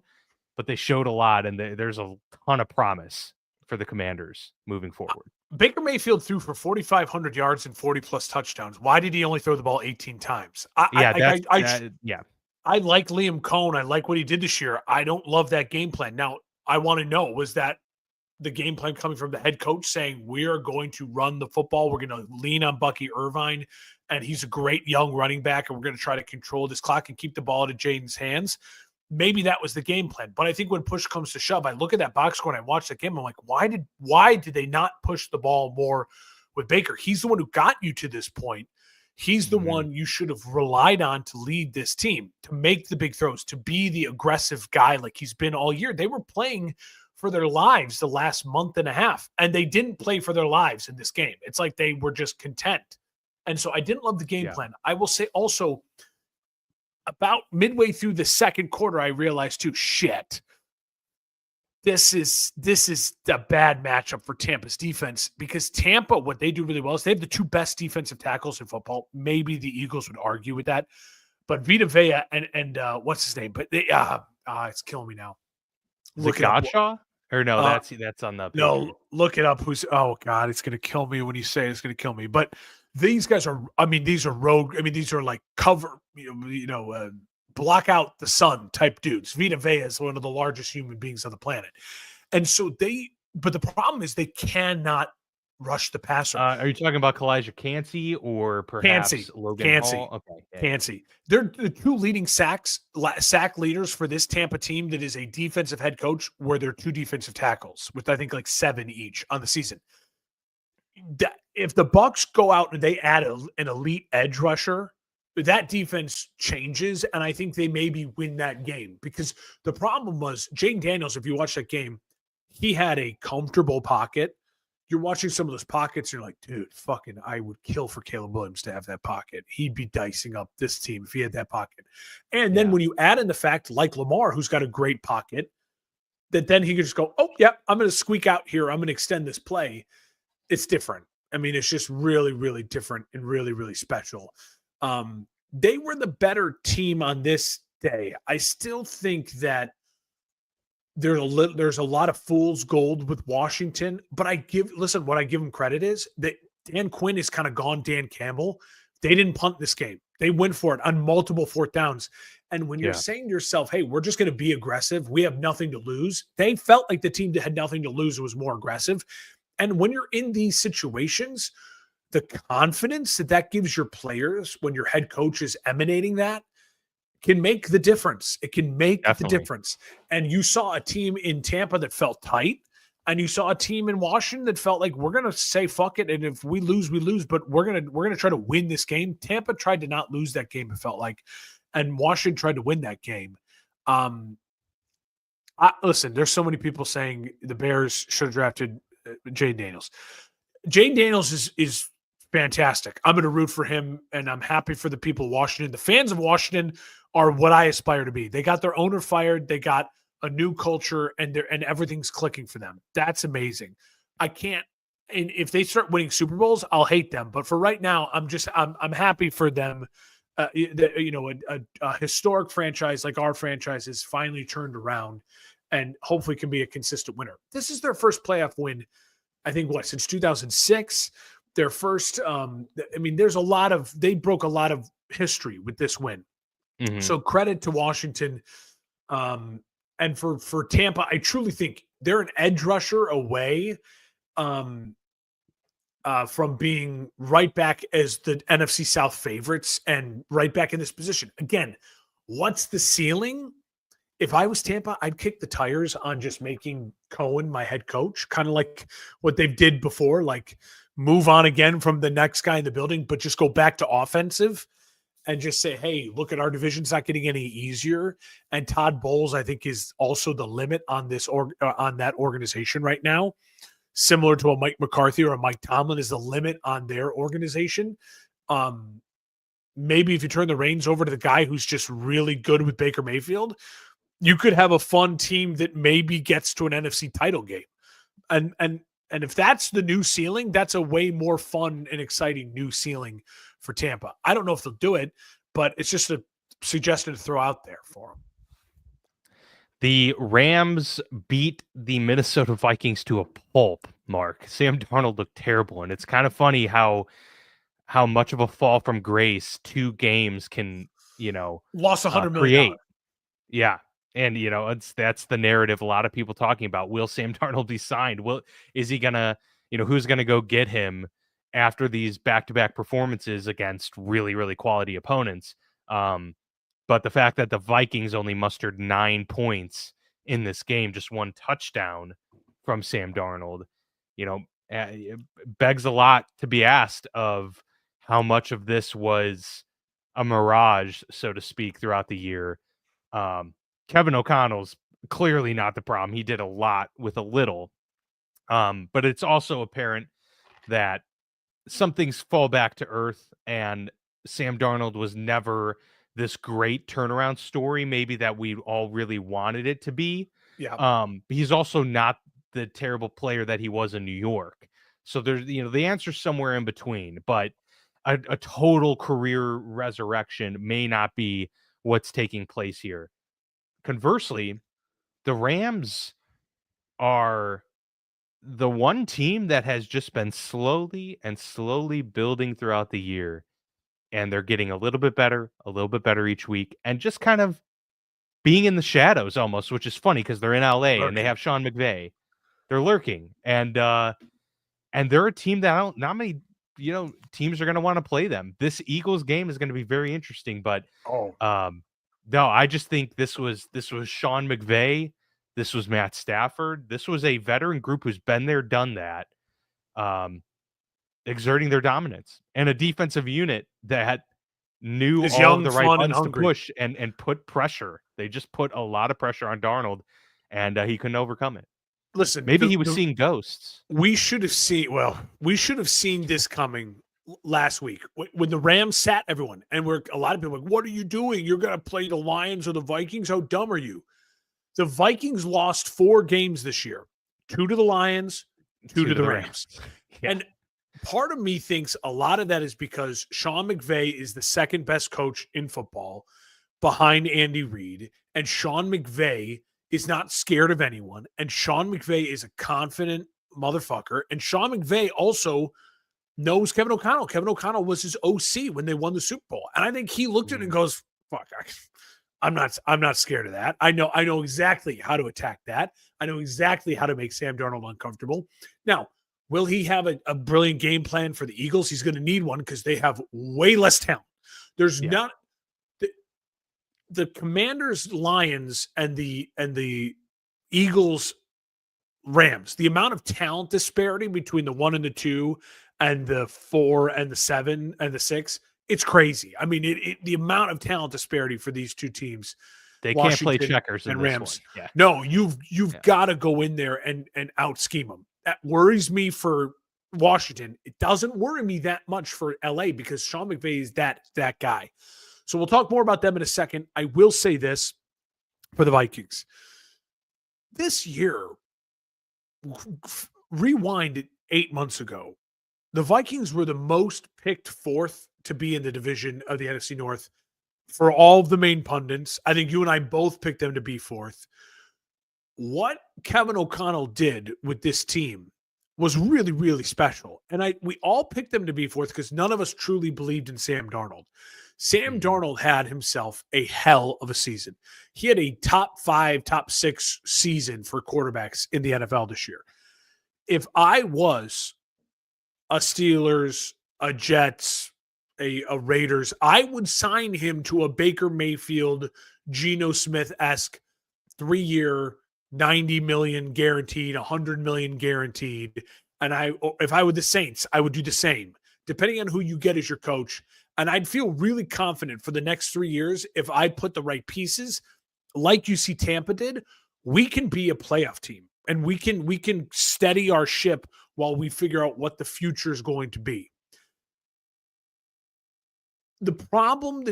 but they showed a lot, and there's a ton of promise for the Commanders moving forward. Baker Mayfield threw for 4,500 yards and 40-plus touchdowns. Why did he only throw the ball 18 times? I like Liam Cohn. I like what he did this year. I don't love that game plan. Now, I want to know, was that the game plan coming from the head coach saying we are going to run the football? We're going to lean on Bucky Irvine, and he's a great young running back, and we're going to try to control this clock and keep the ball out of Jaden's hands. Maybe that was the game plan. But I think when push comes to shove, I look at that box score and I watch that game. I'm like, why did they not push the ball more with Baker? He's the one who got you to this point. He's the one you should have relied on to lead this team, to make the big throws, to be the aggressive guy like he's been all year. They were playing for their lives the last month and a half, and they didn't play for their lives in this game. It's like they were just content. And so I didn't love the game plan. I will say also, about midway through the second quarter, I realized too, shit, this is a bad matchup for Tampa's defense, because Tampa, what they do really well is they have the two best defensive tackles in football. Maybe the Eagles would argue with that, but Vita Vea and what's his name? But they, it's killing me now. Look at Godshaw? Or no, that's on the no. Look it up. Oh God, it's gonna kill me when you say it's gonna kill me. But these guys are. I mean, these are rogue. I mean, these are like cover. Block out the sun type dudes. Vita Vea is one of the largest human beings on the planet, and so they. But the problem is they cannot rush the passer. Are you talking about Kalijah Cansey or perhaps Logan Hall? Okay, Cansey. They're the two leading sack leaders for this Tampa team that is a defensive head coach, where they're two defensive tackles with I think like 7 each on the season. If the Bucks go out and they add an elite edge rusher, that defense changes, and I think they maybe win that game, because the problem was Jaden Daniels. If you watch that game, he had a comfortable pocket. You're watching some of those pockets, and you're like, dude, fucking, I would kill for Caleb Williams to have that pocket. He'd be dicing up this team if he had that pocket. And then when you add in the fact, like Lamar, who's got a great pocket, that then he could just go, oh, yeah, I'm going to squeak out here. I'm going to extend this play. It's different. I mean, it's just really, really different and really, really special. They were the better team on this day. I still think that there's a lot of fool's gold with Washington, but what I give them credit is that Dan Quinn is kind of gone Dan Campbell. They didn't punt this game. They went for it on multiple fourth downs. And when you're saying to yourself, hey, we're just going to be aggressive, we have nothing to lose. They felt like the team that had nothing to lose was more aggressive. And when you're in these situations, the confidence that gives your players when your head coach is emanating that can make the difference. It can make the difference. And you saw a team in Tampa that felt tight, and you saw a team in Washington that felt like we're going to say fuck it, and if we lose, we lose, but we're going to try to win this game. Tampa tried to not lose that game, it felt like, and Washington tried to win that game. Listen, there's so many people saying the Bears should have drafted Jaden Daniels. Jaden Daniels is fantastic. I'm going to root for him, and I'm happy for the people of Washington. The fans of Washington are what I aspire to be. They got their owner fired. They got a new culture, and everything's clicking for them. That's amazing. And if they start winning Super Bowls, I'll hate them. But for right now, I'm happy for them. A historic franchise like our franchise has finally turned around, and hopefully can be a consistent winner. This is their first playoff win, I think, since 2006. their first. There's they broke a lot of history with this win. Mhm. So credit to Washington. And for Tampa, I truly think they're an edge rusher away from being right back as the NFC South favorites and right back in this position. Again, what's the ceiling? If I was Tampa, I'd kick the tires on just making Cohen my head coach, kind of like what they did before, like move on again from the next guy in the building, but just go back to offensive and just say, hey, look at our division's not getting any easier. And Todd Bowles, I think, is also the limit on this on that organization right now. Similar to a Mike McCarthy or a Mike Tomlin is the limit on their organization. Maybe if you turn the reins over to the guy who's just really good with Baker Mayfield, you could have a fun team that maybe gets to an NFC title game. And if that's the new ceiling, that's a way more fun and exciting new ceiling for Tampa. I don't know if they'll do it, but it's just a suggestion to throw out there for them. The Rams beat the Minnesota Vikings to a pulp, Mark. Sam Darnold looked terrible, and it's kind of funny how much of a fall from grace 2 games can, lost $100 million. Create. Yeah. And, that's the narrative a lot of people talking about. Will Sam Darnold be signed? Is he going to, who's going to go get him after these back-to-back performances against really, really quality opponents? But the fact that the Vikings only mustered 9 points in this game, just 1 touchdown from Sam Darnold, begs a lot to be asked of how much of this was a mirage, so to speak, throughout the year. Kevin O'Connell's clearly not the problem. He did a lot with a little. But it's also apparent that some things fall back to earth, and Sam Darnold was never this great turnaround story, maybe that we all really wanted it to be. Yeah. He's also not the terrible player that he was in New York. So there's, the answer's somewhere in between, but a total career resurrection may not be what's taking place here. Conversely, the Rams are the one team that has just been slowly building throughout the year. And they're getting a little bit better each week, and just kind of being in the shadows almost, which is funny because they're in LA and they have Sean McVay. They're lurking, and they're a team that not many teams are going to want to play them. This Eagles game is going to be very interesting, but no, I just think this was Sean McVay, this was Matt Stafford, this was a veteran group who's been there, done that, exerting their dominance, and a defensive unit that knew all of the right buttons to push and put pressure. They just put a lot of pressure on Darnold, and he couldn't overcome it. Listen, maybe he was seeing ghosts. We should have seen this coming last week when the Rams sat everyone, and a lot of people like, what are you doing? You're going to play the Lions or the Vikings? How dumb are you? The Vikings lost 4 games this year, 2 to the Lions, 2 to the Rams. Yeah. And part of me thinks a lot of that is because Sean McVay is the second best coach in football behind Andy Reid, and Sean McVay is not scared of anyone, and Sean McVay is a confident motherfucker, and Sean McVay also knows Kevin O'Connell. Kevin O'Connell was his OC when they won the Super Bowl, and I think he looked at it and goes, "Fuck, I'm not scared of that. I know exactly how to attack that. I know exactly how to make Sam Darnold uncomfortable." Now, will he have a brilliant game plan for the Eagles? He's going to need one because they have way less talent. There's not the Commanders, Lions, and the Eagles, Rams. The amount of talent disparity between the 1 and the 2 and the 4 and the 7 and the 6, it's crazy. I mean, the amount of talent disparity for these two teams. They can't play checkers in and this Rams. One. Yeah. No, you've got to go in there and out scheme them. That worries me for Washington. It doesn't worry me that much for LA because Sean McVay is that guy. So we'll talk more about them in a second. I will say this for the Vikings. This year, rewind 8 months ago, the Vikings were the most picked 4th to be in the division of the NFC North for all of the main pundits. I think you and I both picked them to be 4th. What Kevin O'Connell did with this team was really, really special. And we all picked them to be fourth because none of us truly believed in Sam Darnold. Sam Darnold had himself a hell of a season. He had a top 5, top 6 season for quarterbacks in the NFL this year. If I was a Steelers, a Jets, a Raiders, I would sign him to a Baker Mayfield, Geno Smith-esque 3-year, 90 million guaranteed, 100 million guaranteed. And if I were the Saints, I would do the same, depending on who you get as your coach. And I'd feel really confident for the next 3 years if I put the right pieces, like you see Tampa did, we can be a playoff team and we can steady our ship while we figure out what the future is going to be. The problem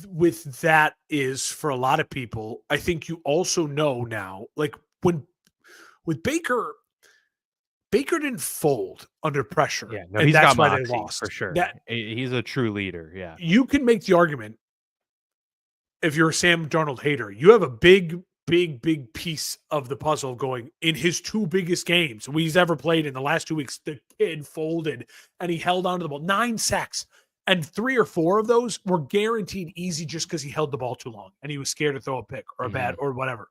with that is, for a lot of people, I think you also know now, like with Baker didn't fold under pressure. Yeah, no, and he's that's got why moxie, they lost. for sure. He's a true leader. Yeah. You can make the argument, if you're a Sam Darnold hater, you have a big piece of the puzzle going in his 2 biggest games he's ever played in the last 2 weeks. The kid folded and he held on to the ball. 9 sacks. And 3 or 4 of those were guaranteed easy just because he held the ball too long and he was scared to throw a pick or a bad or whatever.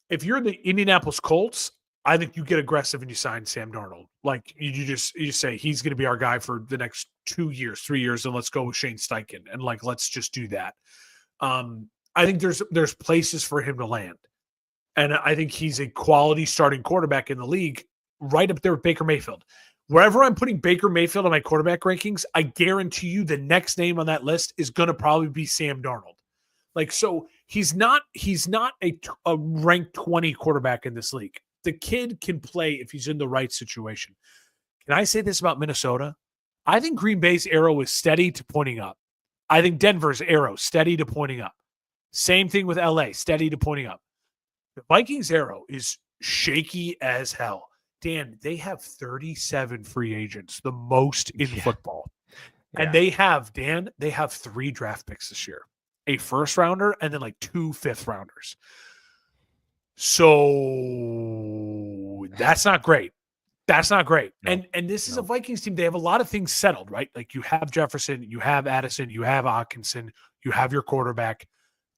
If you're the Indianapolis Colts, I think you get aggressive and you sign Sam Darnold. Like you say he's going to be our guy for the next 2 years, 3 years, and let's go with Shane Steichen and let's just do that. I think there's places for him to land, and I think he's a quality starting quarterback in the league, right up there with Baker Mayfield. Wherever I'm putting Baker Mayfield on my quarterback rankings, I guarantee you the next name on that list is going to probably be Sam Darnold. So he's not a ranked 20 quarterback in this league. The kid can play if he's in the right situation. Can I say this about Minnesota? I think Green Bay's arrow is steady to pointing up. I think Denver's arrow steady to pointing up. Same thing with LA, steady to pointing up. The Vikings arrow is shaky as hell. Dan, they have 37 free agents, the most in football. And they have 3 draft picks this year, a first rounder and then 2 fifth rounders. So that's not great. That's not great. No, and this is a Vikings team. They have a lot of things settled, right? Like you have Jefferson, you have Addison, you have Hawkinson, you have your quarterback.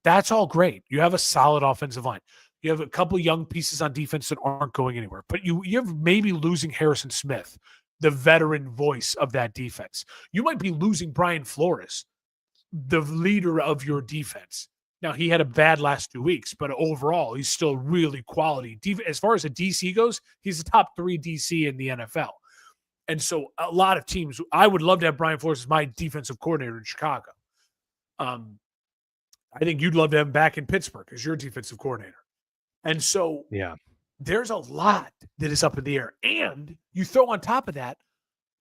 That's all great. You have a solid offensive line. You have a couple young pieces on defense that aren't going anywhere. But you have maybe losing Harrison Smith, the veteran voice of that defense. You might be losing Brian Flores, the leader of your defense. Now, he had a bad last 2 weeks, but overall, he's still really quality. As far as a DC goes, he's a top 3 DC in the NFL. And so a lot of teams, I would love to have Brian Flores as my defensive coordinator in Chicago. I think you'd love to have him back in Pittsburgh as your defensive coordinator. And so there's a lot that is up in the air. And you throw on top of that,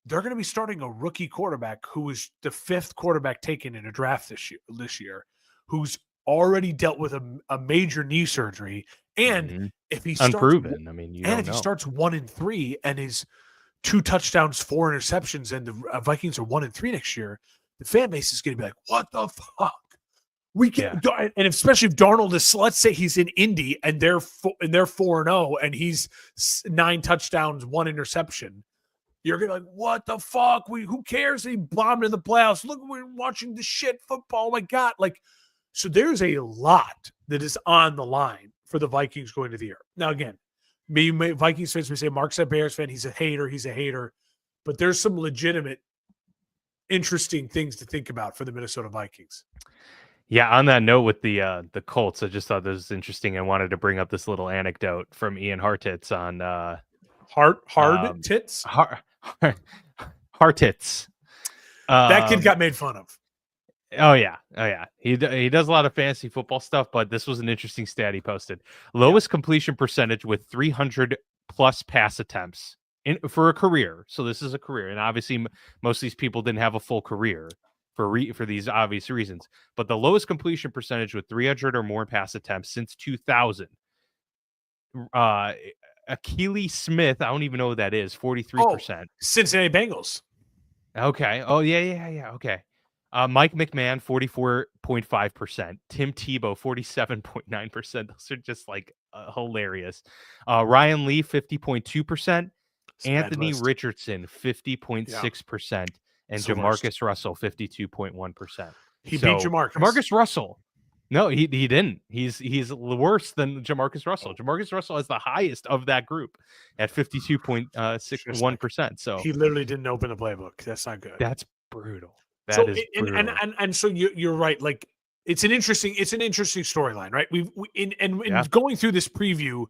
they're going to be starting a rookie quarterback who was the 5th quarterback taken in a draft this year, who's already dealt with a major knee surgery. And if he starts unproven, if he starts 1-3 and is 2 touchdowns, 4 interceptions, and the Vikings are 1-3 next year, the fan base is going to be like, what the fuck? We can, and especially if Darnold is, let's say he's in Indy and they're 4-0 and he's 9 touchdowns, 1 interception. You're gonna be like, what the fuck? Who cares? He bombed in the playoffs. Look, we're watching the shit football. Oh my God! So there's a lot that is on the line for the Vikings going to the year. Now, again, Vikings fans may say Mark's a Bears fan. He's a hater. But there's some legitimate, interesting things to think about for the Minnesota Vikings. Yeah, on that note with the Colts, I just thought this was interesting. I wanted to bring up this little anecdote from Ian Hartitz on Tits. Hartitz. That kid got made fun of. Oh yeah. He does a lot of fantasy football stuff, but this was an interesting stat he posted. Lowest completion percentage with 300 plus pass attempts for a career. So this is a career, and obviously most of these people didn't have a full career for these obvious reasons. But the lowest completion percentage with 300 or more pass attempts since 2000. Akili Smith, I don't even know who that is. 43%. Cincinnati Bengals. Okay. Oh yeah. Okay. Mike McMahon, 44.5%. Tim Tebow, 47.9%. Those are just hilarious. Ryan Lee, 50.2%. Anthony list. Richardson, 50.6%. And It's the worst. Jamarcus Russell, 52.1%. He beat So Jamarcus. Jamarcus Russell. No, he didn't. He's worse than Jamarcus Russell. Jamarcus Russell is the highest of that group at 52.61%. So he literally didn't open the playbook. That's not good. that's brutal. So That is brutal. and so you're right. Like it's an interesting storyline, right? In going through this preview,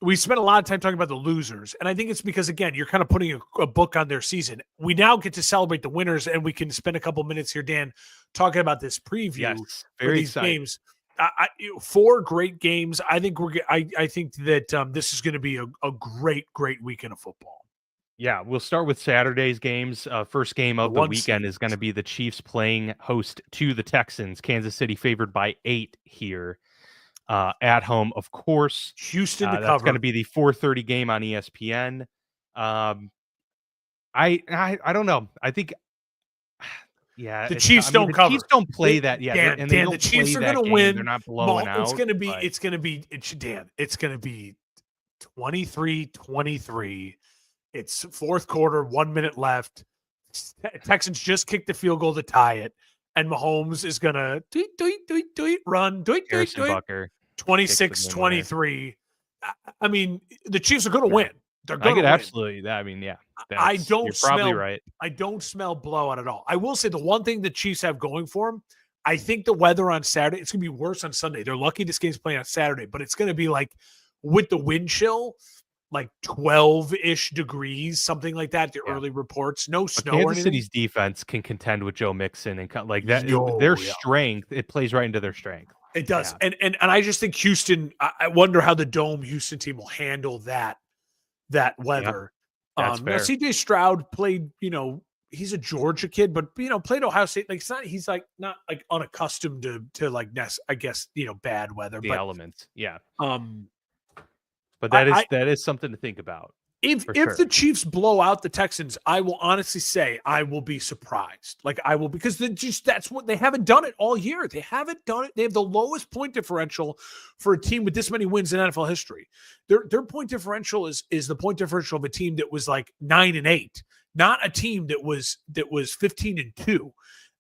we spent a lot of time talking about the losers, and I think it's because again you're kind of putting a book on their season. We now get to celebrate the winners, and we can spend a couple minutes here, Dan, talking about this preview for these exciting. games. 4 great games. I think I think that this is going to be a great weekend of football. Yeah, we'll start with Saturday's games. First game of the weekend is going to be the Chiefs playing host to the Texans. Kansas City favored by 8 here at home, of course. Houston to that's cover. going to be the 4:30 game on ESPN. I don't know. I think the Chiefs don't cover. The Chiefs don't play that. Yeah, Dan, the Chiefs are going to win. They're not blowing out. It's going to be 23-23. It's fourth quarter, 1 minute left. Texans just kicked the field goal to tie it, and Mahomes is going to run, 26-23. I mean, the Chiefs are going to win. They're going to win. Absolutely. I mean, yeah. You're probably right. I don't smell blowout at all. I will say the one thing the Chiefs have going for them, I think the weather on Saturday, it's going to be worse on Sunday. They're lucky this game's playing on Saturday, but it's going to be like with the wind chill, like 12-ish degrees, something like that. The early reports, no snow. Kansas City's defense can contend with Joe Mixon and like that. Their strength, it plays right into their strength. It does, and I just think Houston. I wonder how the Dome Houston team will handle that weather. That's fair. Now CJ Stroud played. He's a Georgia kid, but played Ohio State. Like he's not unaccustomed to like I guess bad weather. The elements, yeah. But that is something to think about. If the Chiefs blow out the Texans, I will honestly say I will be surprised. Like I will, because that's what they haven't done it all year. They haven't done it. They have the lowest point differential for a team with this many wins in NFL history. Their point differential is the point differential of a team that was like 9-8, not a team that was 15-2.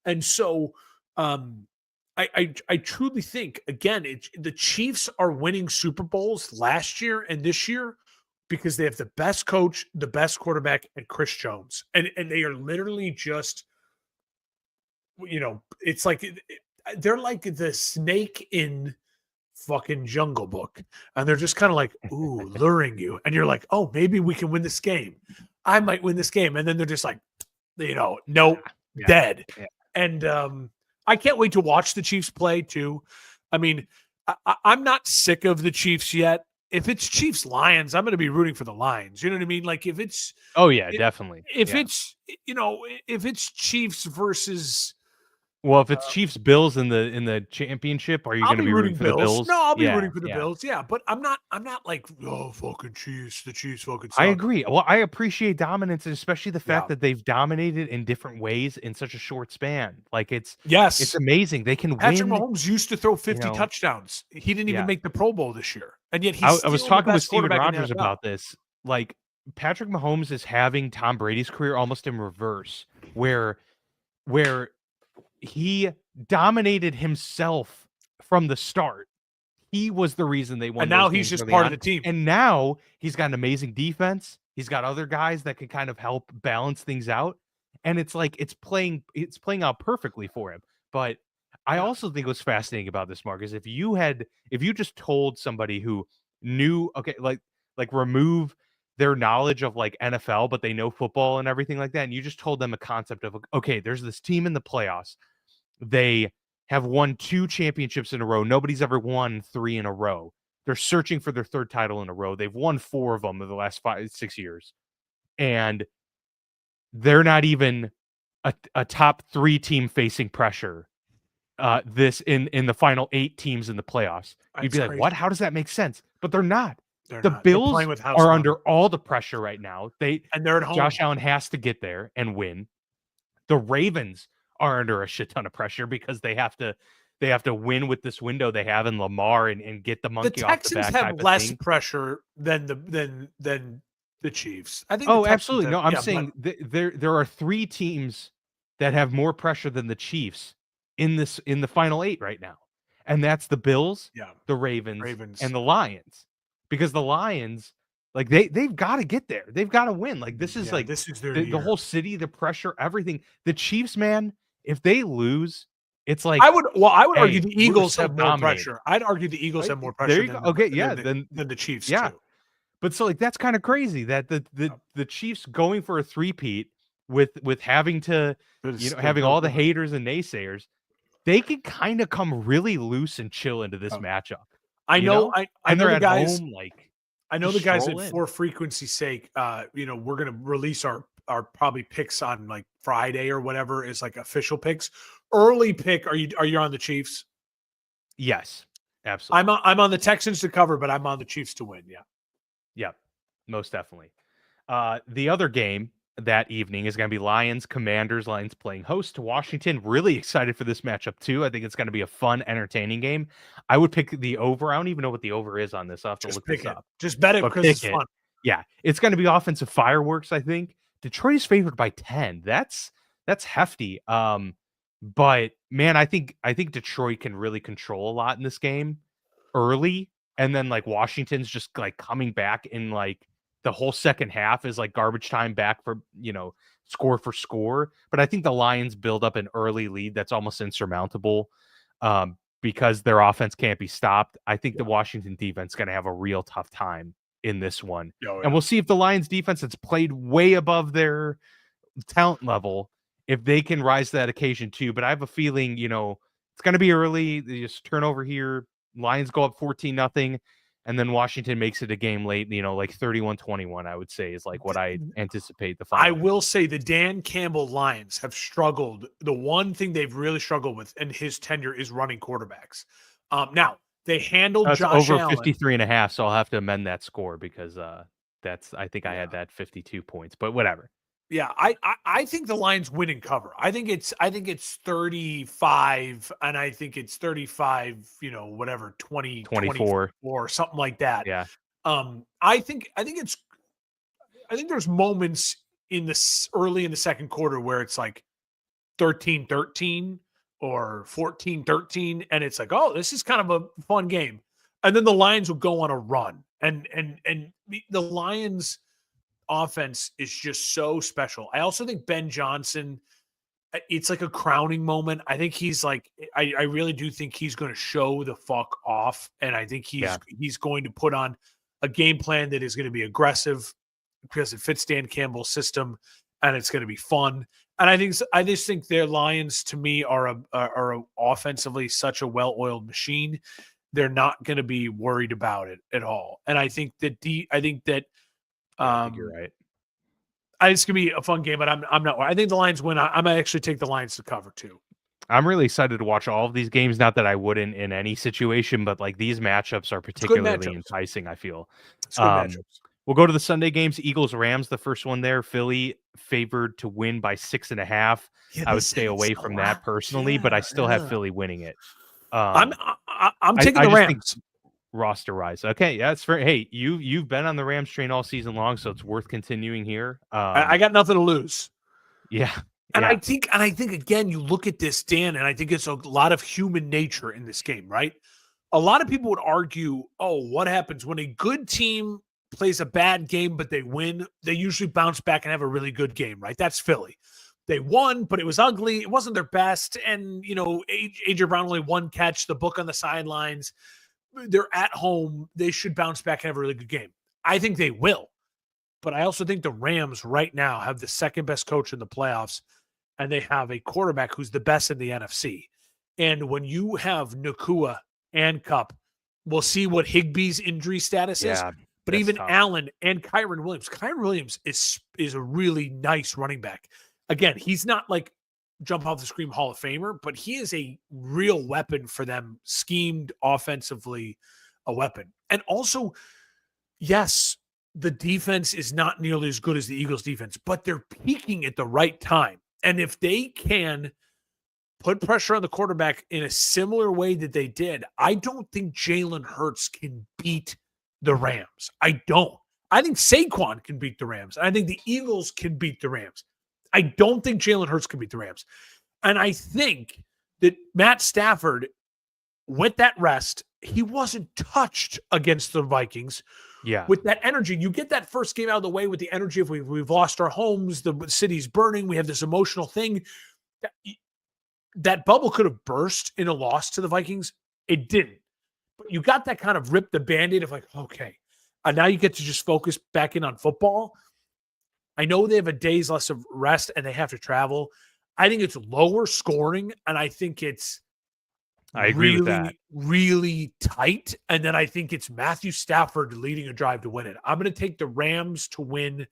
And so I truly think again, the Chiefs are winning Super Bowls last year and this year because they have the best coach, the best quarterback, and Chris Jones. And they are literally just, it's like they're like the snake in fucking Jungle Book. And they're just kind of like, ooh, luring you. And you're like, oh, maybe we can win this game. I might win this game. And then they're just like, nope, dead. Yeah. And I can't wait to watch the Chiefs play too. I mean, I'm not sick of the Chiefs yet. If it's Chiefs Lions, I'm going to be rooting for the Lions. You know what I mean? Like if it's definitely. If it's if it's Chiefs versus if it's Chiefs Bills in the championship, are you going to be rooting for the Bills? No, I'll be rooting for the Bills. Yeah, but I'm not like fucking Chiefs. The Chiefs fucking suck. I agree. Well, I appreciate dominance, especially the fact that they've dominated in different ways in such a short span. Like it's amazing. They can Patrick win. Mahomes used to throw 50 touchdowns. He didn't even make the Pro Bowl this year. And yet I was talking with Steven Rogers about this. Like Patrick Mahomes is having Tom Brady's career almost in reverse, where he dominated himself from the start. He was the reason they won. And now he's just part of the team. And now he's got an amazing defense. He's got other guys that can kind of help balance things out. And it's like it's playing out perfectly for him. But I also think what's fascinating about this, Mark, is if you just told somebody who knew, like remove their knowledge of like NFL, but they know football and everything like that, and you just told them a concept of, okay, there's this team in the playoffs. They have won 2 championships in a row. Nobody's ever won 3 in a row. They're searching for their 3rd title in a row. They've won 4 of them in the last 5-6 years. And they're not even a top 3 team facing pressure this in the final 8 teams in the playoffs. You'd be like, what? How does that make sense? But they're not. The Bills are under all the pressure right now. And they're at home. Josh Allen has to get there and win. The Ravens are under a shit ton of pressure because they have to they have to win with this window they have in Lamar and get the The monkey off the Texans back have type of less thing. pressure than the Chiefs. I think the Oh, Texans absolutely. have, No, I'm yeah, but saying there are 3 teams that have more pressure than the Chiefs in the final 8 right now. And that's the Bills, yeah, the Ravens, and Ravens. the Lions. Because the Lions, like they've got to get there. They've got to win. Like this is Yeah, like this is their the year. whole city, the pressure, everything. The Chiefs, man, if they lose, it's I like, would argue hey, the we're Eagles still have more dominating. pressure. I'd argue the Eagles Right? have more There pressure you go. Okay, yeah, then than the Chiefs yeah. too. But so like that's kind of crazy that the Chiefs going for a three-peat with having to, There's having no all the quarterback. haters and naysayers, they can kind of come really loose and chill into this Oh. matchup, I know I And know they're the at guys. home, like I know just the guys stroll that in. for frequency's sake, we're gonna release our probably picks on like Friday or whatever is like official picks. Early pick, are you on the Chiefs? Yes, absolutely. I'm on the Texans to cover, but I'm on the Chiefs to win. Yeah. Yep, most definitely. The other game that evening is going to be Lions Commanders. Lions playing host to Washington. Really excited for this matchup too. I think it's going to be a fun, entertaining game. I would pick the over. I don't even know what the over is on this. I'll have to Just look pick this it. up. Just bet it But because pick it's it. fun. Yeah, it's going to be offensive fireworks. I think Detroit is favored by 10. That's hefty. But man, I think Detroit can really control a lot in this game early, and then like Washington's just like coming back in like the whole second half is like garbage time back for score for score. But I think the Lions build up an early lead that's almost insurmountable. Because their offense can't be stopped. I think the Yeah. Washington defense is going to have a real tough time in this one. Oh, And yeah. we'll see if the Lions defense that's played way above their talent level, if they can rise to that occasion too. But I have a feeling, it's going to be early. They just turn over here. Lions go up 14-0, and then Washington makes it a game late, like 31-21, I would say is like what I anticipate the I final. will say the Dan Campbell Lions have struggled. The one thing they've really struggled with in his tenure is running quarterbacks. Now they handled That's Josh over Allen. 53.5, so I'll have to amend that score because I think I had Yeah. that 52 points, but whatever. Yeah, I think the Lions win and cover. I think it's 35 and I think it's 35, whatever, 20, 24. or something like that. Yeah. I think there's moments in this early in the second quarter where it's like 13-13 or 14-13 and it's like, "Oh, this is kind of a fun game." And then the Lions will go on a run. And the Lions offense is just so special. I also think Ben Johnson, it's like a crowning moment. I think he's like, I really do think he's going to show the fuck off, and I think Yeah. he's going to put on a game plan that is going to be aggressive because it fits Dan Campbell's system, and it's going to be fun. And I just think their Lions to me are offensively such a well-oiled machine. They're not going to be worried about it at all. And I think that I think you're right. it's gonna be a fun game, but I'm not. I think the Lions win. I might actually take the Lions to cover too. I'm really excited to watch all of these games. Not that I wouldn't in any situation, but like these matchups are It's good particularly matchups. enticing, I feel. It's good matchups. We'll go to the Sunday games. Eagles Rams, the first one there. Philly favored to win by 6.5. Yeah, I would stay away from that personally, but I still have Philly winning it. I'm taking I the just think Rams. roster wise. Okay, yeah, it's fair. Hey, you've been on the Rams train all season long, so it's worth continuing here. I got nothing to lose. Yeah. And Yeah. I think again, you look at this, Dan, and I think it's a lot of human nature in this game, right? A lot of people would argue, oh, what happens when a good team plays a bad game, but they win? They usually bounce back and have a really good game, right? That's Philly. They won, but it was ugly. It wasn't their best. And, AJ Brown only one catch, the book on the sidelines. They're at home. They should bounce back and have a really good game. I think they will. But I also think the Rams right now have the second best coach in the playoffs, and they have a quarterback who's the best in the NFC. And when you have Nakua and Cup, we'll see what Higbee's injury status is. Yeah. But even tough. Allen and Kyron Williams is a really nice running back. Again, he's not like jump off the screen Hall of Famer, but he is a real weapon for them, schemed offensively, a weapon. And also, yes, the defense is not nearly as good as the Eagles defense, but they're peaking at the right time. And if they can put pressure on the quarterback in a similar way that they did, I don't think Jalen Hurts can beat the Rams. I don't. I think Saquon can beat the Rams. I think the Eagles can beat the Rams. I don't think Jalen Hurts can beat the Rams. And I think that Matt Stafford, with that rest, he wasn't touched against the Vikings. Yeah. With that energy, you get that first game out of the way with the energy of we've lost our homes, the city's burning, we have this emotional thing. That bubble could have burst in a loss to the Vikings. It didn't. But you got that kind of rip the Band-Aid of like, okay, and now you get to just focus back in on football. I know they have a day's less of rest and they have to travel. I think it's lower scoring, and I think it's I agree with that. really tight. And then I think it's Matthew Stafford leading a drive to win it. I'm going to take the Rams to win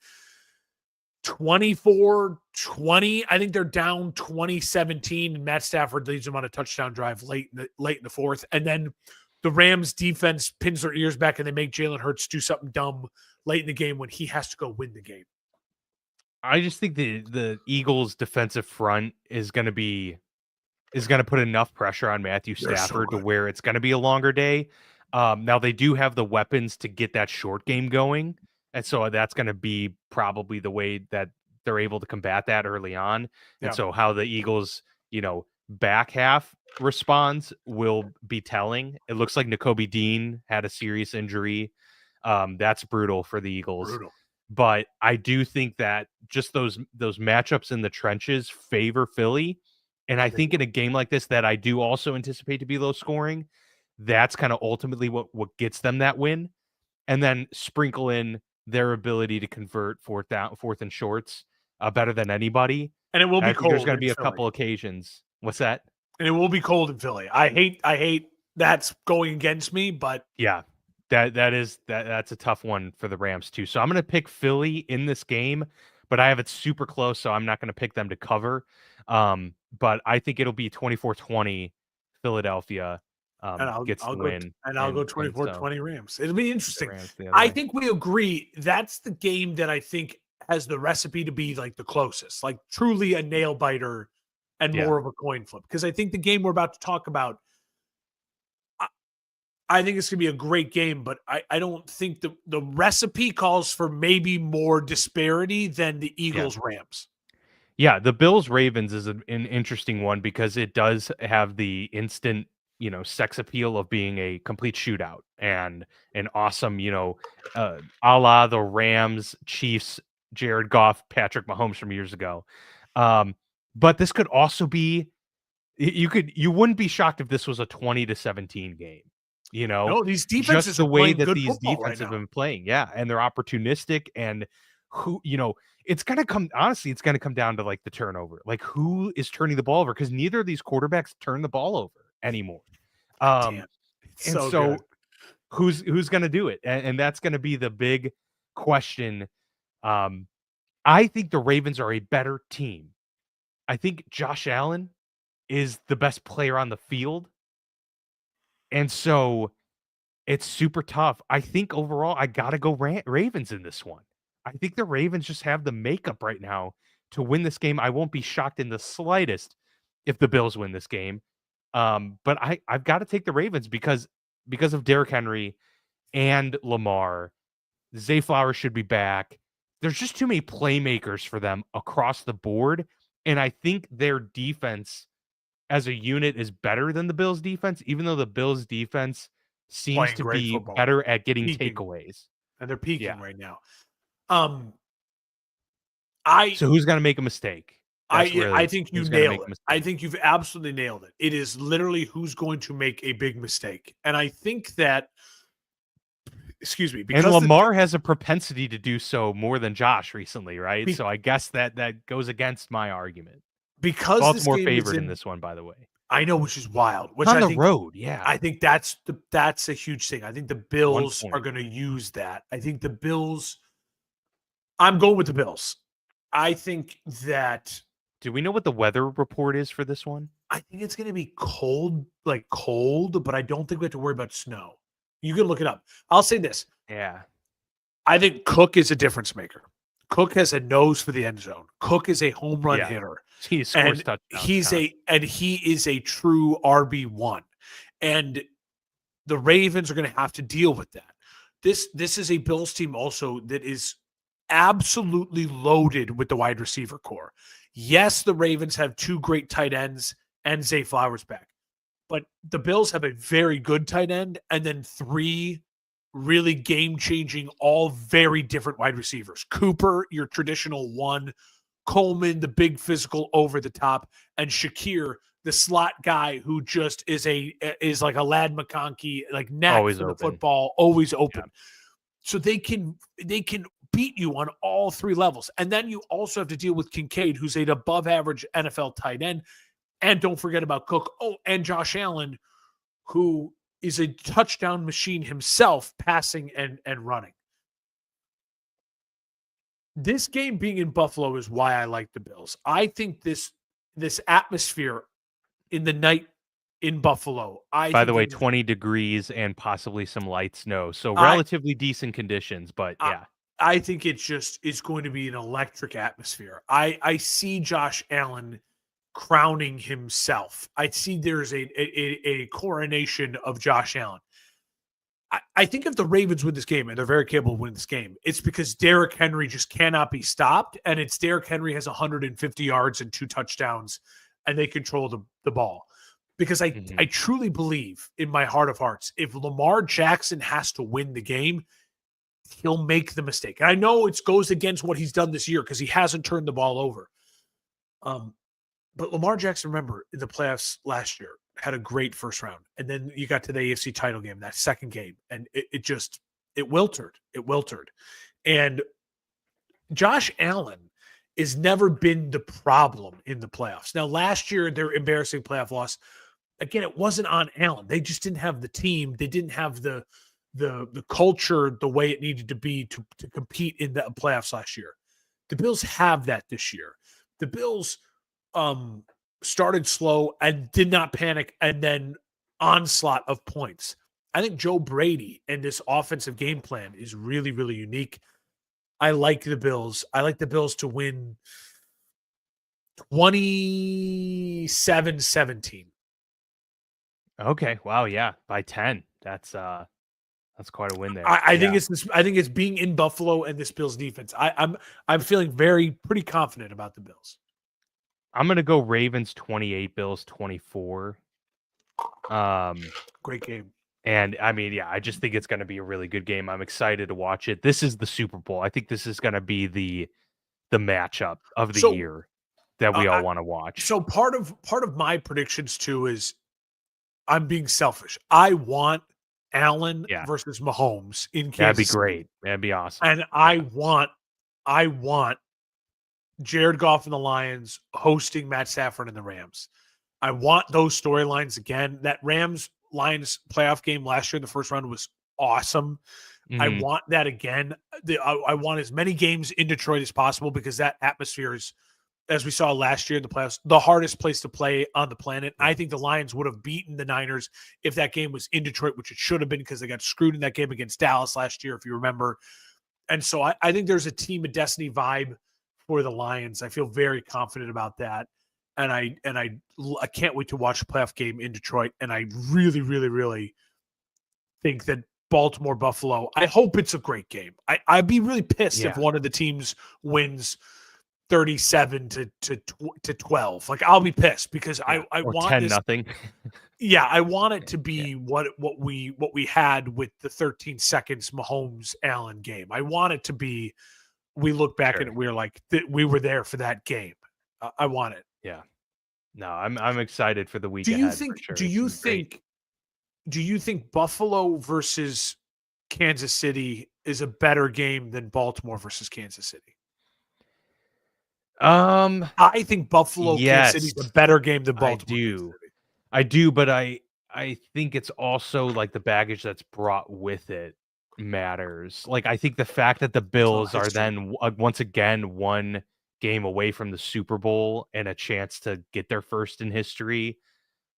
24-20. I think they're down 2017, and Matt Stafford leads them on a touchdown drive late in the fourth. And then the Rams defense pins their ears back and they make Jalen Hurts do something dumb late in the game when he has to go win the game. I just think the Eagles' defensive front is going to put enough pressure on Matthew Stafford to where it's going to be a longer day. Now they do have the weapons to get that short game going, and so that's going to be probably the way that they're able to combat that early on. And so how the Eagles, back half responds will be telling. It looks like Nakobe Dean had a serious injury. That's brutal for the Eagles. Brutal. But I do think that just those matchups in the trenches favor Philly. And I think in a game like this that I do also anticipate to be low scoring, that's kind of ultimately what gets them that win. And then sprinkle in their ability to convert fourth and shorts better than anybody. And it will be cold. There's going to be a couple occasions. What's that? And it will be cold in Philly. I hate that's going against me, but yeah, that's a tough one for the Rams too. So I'm going to pick Philly in this game, but I have it super close, so I'm not going to pick them to cover. But I think it'll be 24-20 Philadelphia gets the win. And I'll go 24-20 Rams. It'll be interesting. I think we agree that's the game that I think has the recipe to be like the closest, like truly a nail biter and more of a coin flip. Because I think the game we're about to talk about, I think it's going to be a great game, but I don't think the recipe calls for maybe more disparity than the Eagles-Rams. Yeah, the Bills-Ravens is an interesting one because it does have the instant, sex appeal of being a complete shootout and an awesome, a la the Rams, Chiefs, Jared Goff, Patrick Mahomes from years ago. But this could also be, you wouldn't be shocked if this was a 20-17 game. No, these defenses just the way that these defenses right have been playing. Yeah. And they're opportunistic and it's going to come down to like the turnover, like who is turning the ball over. Cause neither of these quarterbacks turn the ball over anymore. So who's going to do it? And that's going to be the big question. I think the Ravens are a better team. I think Josh Allen is the best player on the field. And so it's super tough. I think overall, I got to go Ravens in this one. I think the Ravens just have the makeup right now to win this game. I won't be shocked in the slightest if the Bills win this game. But I've got to take the Ravens because of Derrick Henry and Lamar. Zay Flowers should be back. There's just too many playmakers for them across the board. And I think their defense as a unit is better than the Bills defense, even though the Bills defense seems to be better at getting takeaways. And they're peaking right now. So who's going to make a mistake? I think you nailed it. I think you've absolutely nailed it. It is literally who's going to make a big mistake. And I think that, because Lamar has a propensity to do so more than Josh recently, right? So I guess that goes against my argument. Because Baltimore favored in this one, by the way. I know, which is wild. Which on the road, yeah. I think that's a huge thing. I think the Bills are going to use that. I think the Bills. I'm going with the Bills. I think that. Do we know what the weather report is for this one? I think it's going to be cold, but I don't think we have to worry about snow. You can look it up. I'll say this. Yeah. I think Cook is a difference maker. Cook has a nose for the end zone. Cook is a home run hitter. He scores touchdowns. He is a true RB1. And the Ravens are going to have to deal with that. This is a Bills team also that is absolutely loaded with the wide receiver core. Yes, the Ravens have 2 great tight ends and Zay Flowers back, but the Bills have a very good tight end and then 3 really game-changing, all very different wide receivers. Cooper, your traditional 1, Coleman, the big physical over the top, and Shakir, the slot guy who just is like a Lad McConkey, like knack Always for the open. football, always open. Yeah. So they can beat you on all 3 levels. And then you also have to deal with Kincaid, who's an above average NFL tight end. And don't forget about Cook. Oh, and Josh Allen, who is a touchdown machine himself, passing and running. This game being in Buffalo is why I like the Bills. I think this atmosphere in the night in Buffalo. By the way, 20 degrees and possibly some light snow. So relatively decent conditions, but yeah. I think it's going to be an electric atmosphere. I see Josh Allen crowning himself. I see there's a coronation of Josh Allen. I think if the Ravens win this game, and they're very capable of winning this game, it's because Derrick Henry just cannot be stopped. And it's Derrick Henry has 150 yards and 2 touchdowns, and they control the ball. Because I truly believe in my heart of hearts, if Lamar Jackson has to win the game, he'll make the mistake. And I know it goes against what he's done this year because he hasn't turned the ball over. But Lamar Jackson, remember, in the playoffs last year, had a great first round. And then you got to the AFC title game, that second game, and it wiltered. It wiltered. And Josh Allen has never been the problem in the playoffs. Now, last year, their embarrassing playoff loss, again, it wasn't on Allen. They just didn't have the team. They didn't have the culture the way it needed to be to compete in the playoffs last year. The Bills have that this year. The Bills started slow and did not panic, and then onslaught of points. I think Joe Brady and this offensive game plan is really, really unique. I like the Bills. I like the Bills to win 27-17. Okay. Wow. Yeah. By 10. That's quite a win there. I think it's being in Buffalo and this Bills defense. I'm feeling pretty confident about the Bills. I'm gonna go Ravens 28, Bills 24. Great game. And I mean, yeah, I just think it's gonna be a really good game. I'm excited to watch it. This is the Super Bowl. I think this is gonna be the matchup of the year that we all want to watch. So part of my predictions too is I'm being selfish. I want Allen versus Mahomes in Kansas That'd be great. That'd be awesome. And I want Jared Goff and the Lions hosting Matt Stafford and the Rams. I want those storylines again. That Rams-Lions playoff game last year in the first round was awesome. I want that again. I want as many games in Detroit as possible because that atmosphere is, as we saw last year in the playoffs, the hardest place to play on the planet. I think the Lions would have beaten the Niners if that game was in Detroit, which it should have been because they got screwed in that game against Dallas last year, if you remember. And so I think there's a team of destiny vibe for the Lions. I feel very confident about that. And I can't wait to watch a playoff game in Detroit. And I really, really, really think that Baltimore, Buffalo, I hope it's a great game. I'd be really pissed if one of the teams wins 37 to 12. Like, I'll be pissed because I want 10-0. Yeah, I want it to be what we had with the 13 seconds Mahomes Allen game. I want it to be, we look back and we're like, we were there for that game. I want it. Yeah. No, I'm excited for the week do you ahead. think? For sure. Do you think Buffalo versus Kansas City is a better game than Baltimore versus Kansas City? I think Buffalo Kansas City is a better game than Baltimore. I do, but I think it's also like the baggage that's brought with it matters. Like, I think the fact that the Bills are then once again one game away from the Super Bowl and a chance to get their first in history,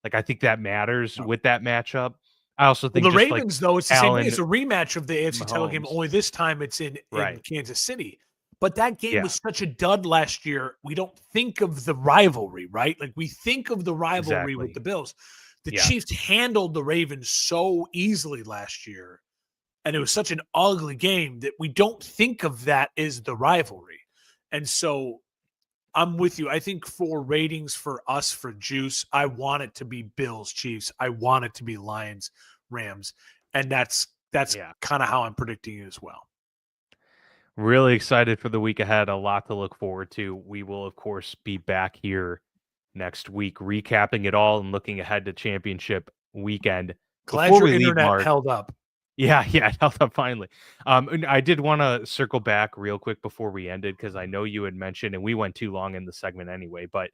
like, I think that matters with that matchup. I also think the Ravens, though, it's the same thing. It's a rematch of the AFC Mahomes. title game. Only this time it's in Kansas City. But that game Yeah, was such a dud last year. We don't think of the rivalry, right? Like we think of the rivalry with exactly. the Bills. The Yeah, Chiefs handled the Ravens so easily last year, and it was such an ugly game that we don't think of that as the rivalry. And so I'm with you. I think for ratings for us for juice, I want it to be Bills Chiefs. I want it to be Lions Rams, and that's yeah. kind of how I'm predicting it as well. Really excited for the week ahead. A lot to look forward to. We will, of course, be back here next week, recapping it all and looking ahead to championship weekend. Glad Before your we leave, internet Mark, held up. yeah, yeah, it held up finally. And I did want to circle back real quick before we ended because I know you had mentioned, and we went too long in the segment anyway, but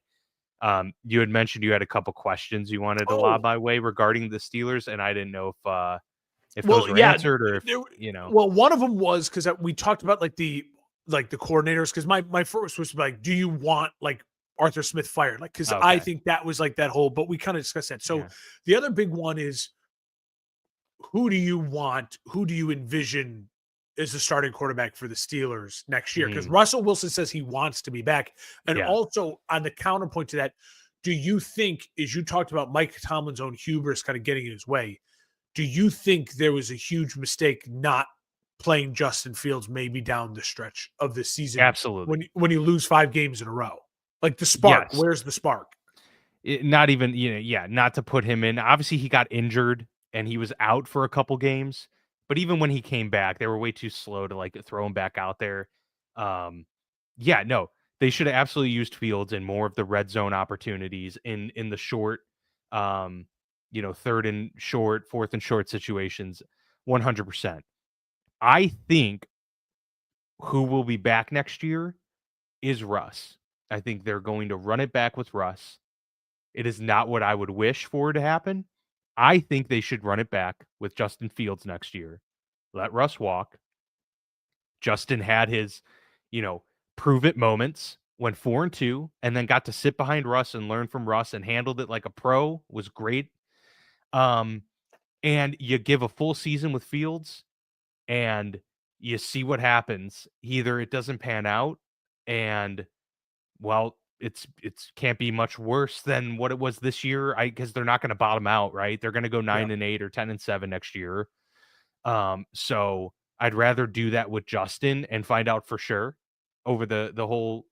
you had mentioned you had a couple questions you wanted to lob Oh, my way regarding the Steelers, and I didn't know if those well, were yeah. answered or if There, you know. well, one of them was because we talked about like the coordinators. Because my first was like, do you want like Arthur Smith fired? Like, because I Okay, think that was like that whole. But we kind of discussed that. So yeah, the other big one is who do you want? Who do you envision as the starting quarterback for the Steelers next year? Because mhm, Russell Wilson says he wants to be back. And yeah, also on the counterpoint to that, do you think, as you talked about Mike Tomlin's own hubris kind of getting in his way, do you think there was a huge mistake not playing Justin Fields maybe down the stretch of the season absolutely, when you lose 5 games in a row? Like the spark, yes. where's the spark? Not even, yeah, not to put him in. Obviously, he got injured and he was out for a couple games, but even when he came back, they were way too slow to like throw him back out there. Um, yeah, no, they should have absolutely used Fields in more of the red zone opportunities in the short, um, third and short, fourth and short situations, 100%. I think who will be back next year is Russ. I think they're going to run it back with Russ. It is not what I would wish for to happen. I think they should run it back with Justin Fields next year. Let Russ walk. Justin had his, you know, prove it moments, went 4-2, and then got to sit behind Russ and learn from Russ and handled it like a pro, was great. Um, and you give a full season with Fields and you see what happens. Either it doesn't pan out and well, it's can't be much worse than what it was this year. Because they're not going to bottom out, right? They're going to go Yeah. 9-8 or 10-7 next year. So I'd rather do that with Justin and find out for sure over the whole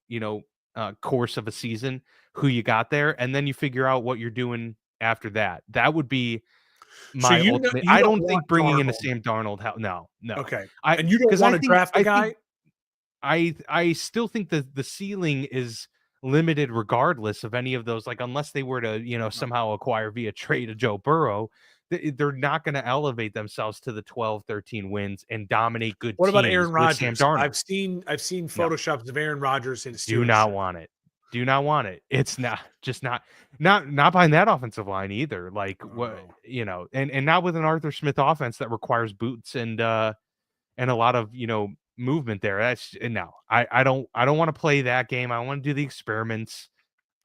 course of a season who you got there, and then you figure out what you're doing after that. That would be So my ultimate. you I don't don't want think bringing in the Darnold. Sam Darnold. No, no. Okay. I And you don't because want to draft a I think guy? I still think that the ceiling is limited regardless of any of those, like, unless they were to, somehow acquire via trade a Joe Burrow, they're not gonna elevate themselves to the 12, 13 wins and dominate good What about teams Aaron with Sam Rodgers? Darnold. I've seen No, photoshops of Aaron Rodgers in a do Steelers not shirt. want it. Do not want it. It's not just not behind that offensive line either. Like, what, Oh. and not with an Arthur Smith offense that requires boots and a lot of movement there. That's no, I don't want to play that game. I want to do the experiments.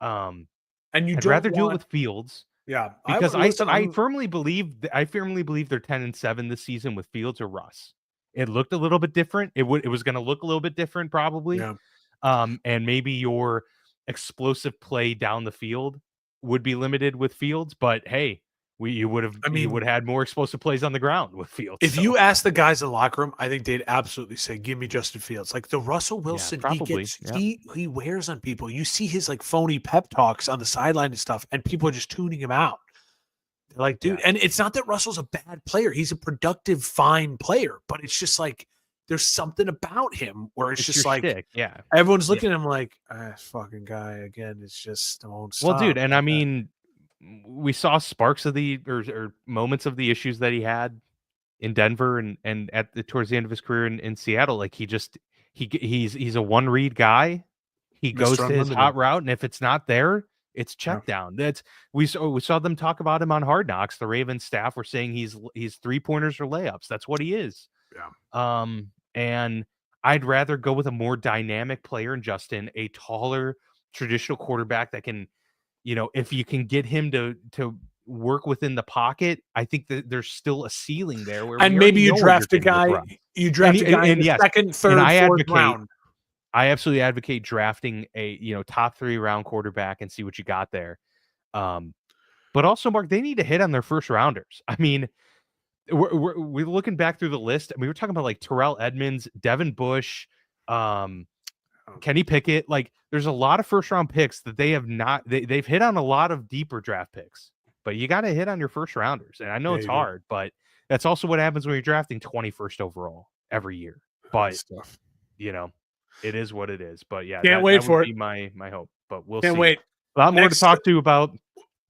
Um, And you I'd don't rather do it want with Fields yeah. because Listen, I firmly believe they're 10-7 this season with Fields or Russ. It looked a little bit different. It was going to look a little bit different probably. yeah. And maybe your explosive play down the field would be limited with Fields, but hey, you would have I mean, had more explosive plays on the ground with Fields. if So you ask the guys in the locker room, I think they'd absolutely say, "Give me Justin Fields." Like the Russell yeah, Wilson, probably. Yeah. he wears on people. You see his like phony pep talks on the sideline and stuff, and people are just tuning him out. They're like, dude, Yeah. and it's not that Russell's a bad player; he's a productive, fine player. But it's just like there's something about him where it's It's just your like shtick. Yeah. everyone's Yeah. looking at him like, this fucking guy again. It's just don't Well, dude, stop. and I mean, we saw sparks of the or moments of the issues that he had in Denver and at the towards the end of his career in Seattle. Like he's a one read guy. He goes Mr. to his Unlimited. hot route, and if it's not there, it's Yeah. check down. That's we saw them talk about him on Hard Knocks. The Ravens staff were saying he's 3-pointers or layups. That's what he is. Yeah. And I'd rather go with a more dynamic player in Justin, a taller traditional quarterback that can, if you can get him to work within the pocket, I think that there's still a ceiling there where And we maybe already you know what you're draft a getting with guy. Russ. You draft a guy in And the yes, second, and third, I fourth advocate round. I absolutely advocate drafting a, top 3 round quarterback and see what you got there. But also, Mark, they need to hit on their first rounders. I mean, we're looking back through the list. I mean, we're talking about like Terrell Edmonds, Devin Bush, Kenny Pickett. Like, there's a lot of first round picks that they have not. They've hit on a lot of deeper draft picks, but you got to hit on your first rounders. And I know it's hard, but that's also what happens when you're drafting 21st overall every year. But it is what it is. But yeah, can't wait for it. My hope, but we'll can't see. Wait. A lot more to talk to about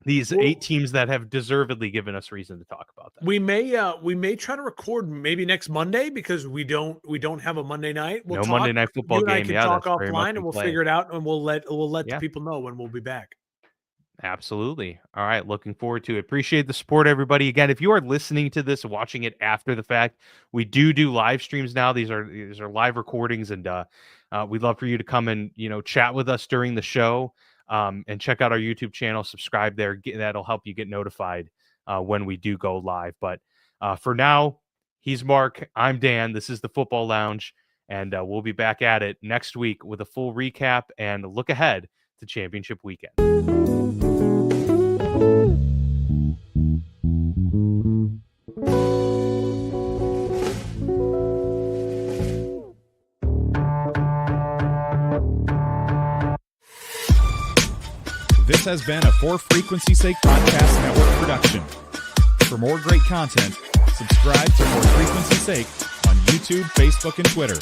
these 8 teams that have deservedly given us reason to talk about them. We may try to record maybe next Monday because we don't have a Monday night. No Monday Night Football you and game. I can Yeah, talk that's very much offline and we'll figure it out, and we'll let the people know when we'll be back. Absolutely. All right. Looking forward to it. Appreciate the support, everybody. Again, if you are listening to this, watching it after the fact, we do live streams now. These are live recordings, and we'd love for you to come and chat with us during the show, and check out our YouTube channel. Subscribe there. That'll help you get notified when we do go live. But for now, he's Mark. I'm Dan. This is the Football Lounge, and we'll be back at it next week with a full recap and look ahead to championship weekend. This has been a For Frequency's Sake Podcast Network production. For more great content, subscribe to For Frequency's Sake on YouTube, Facebook, and Twitter.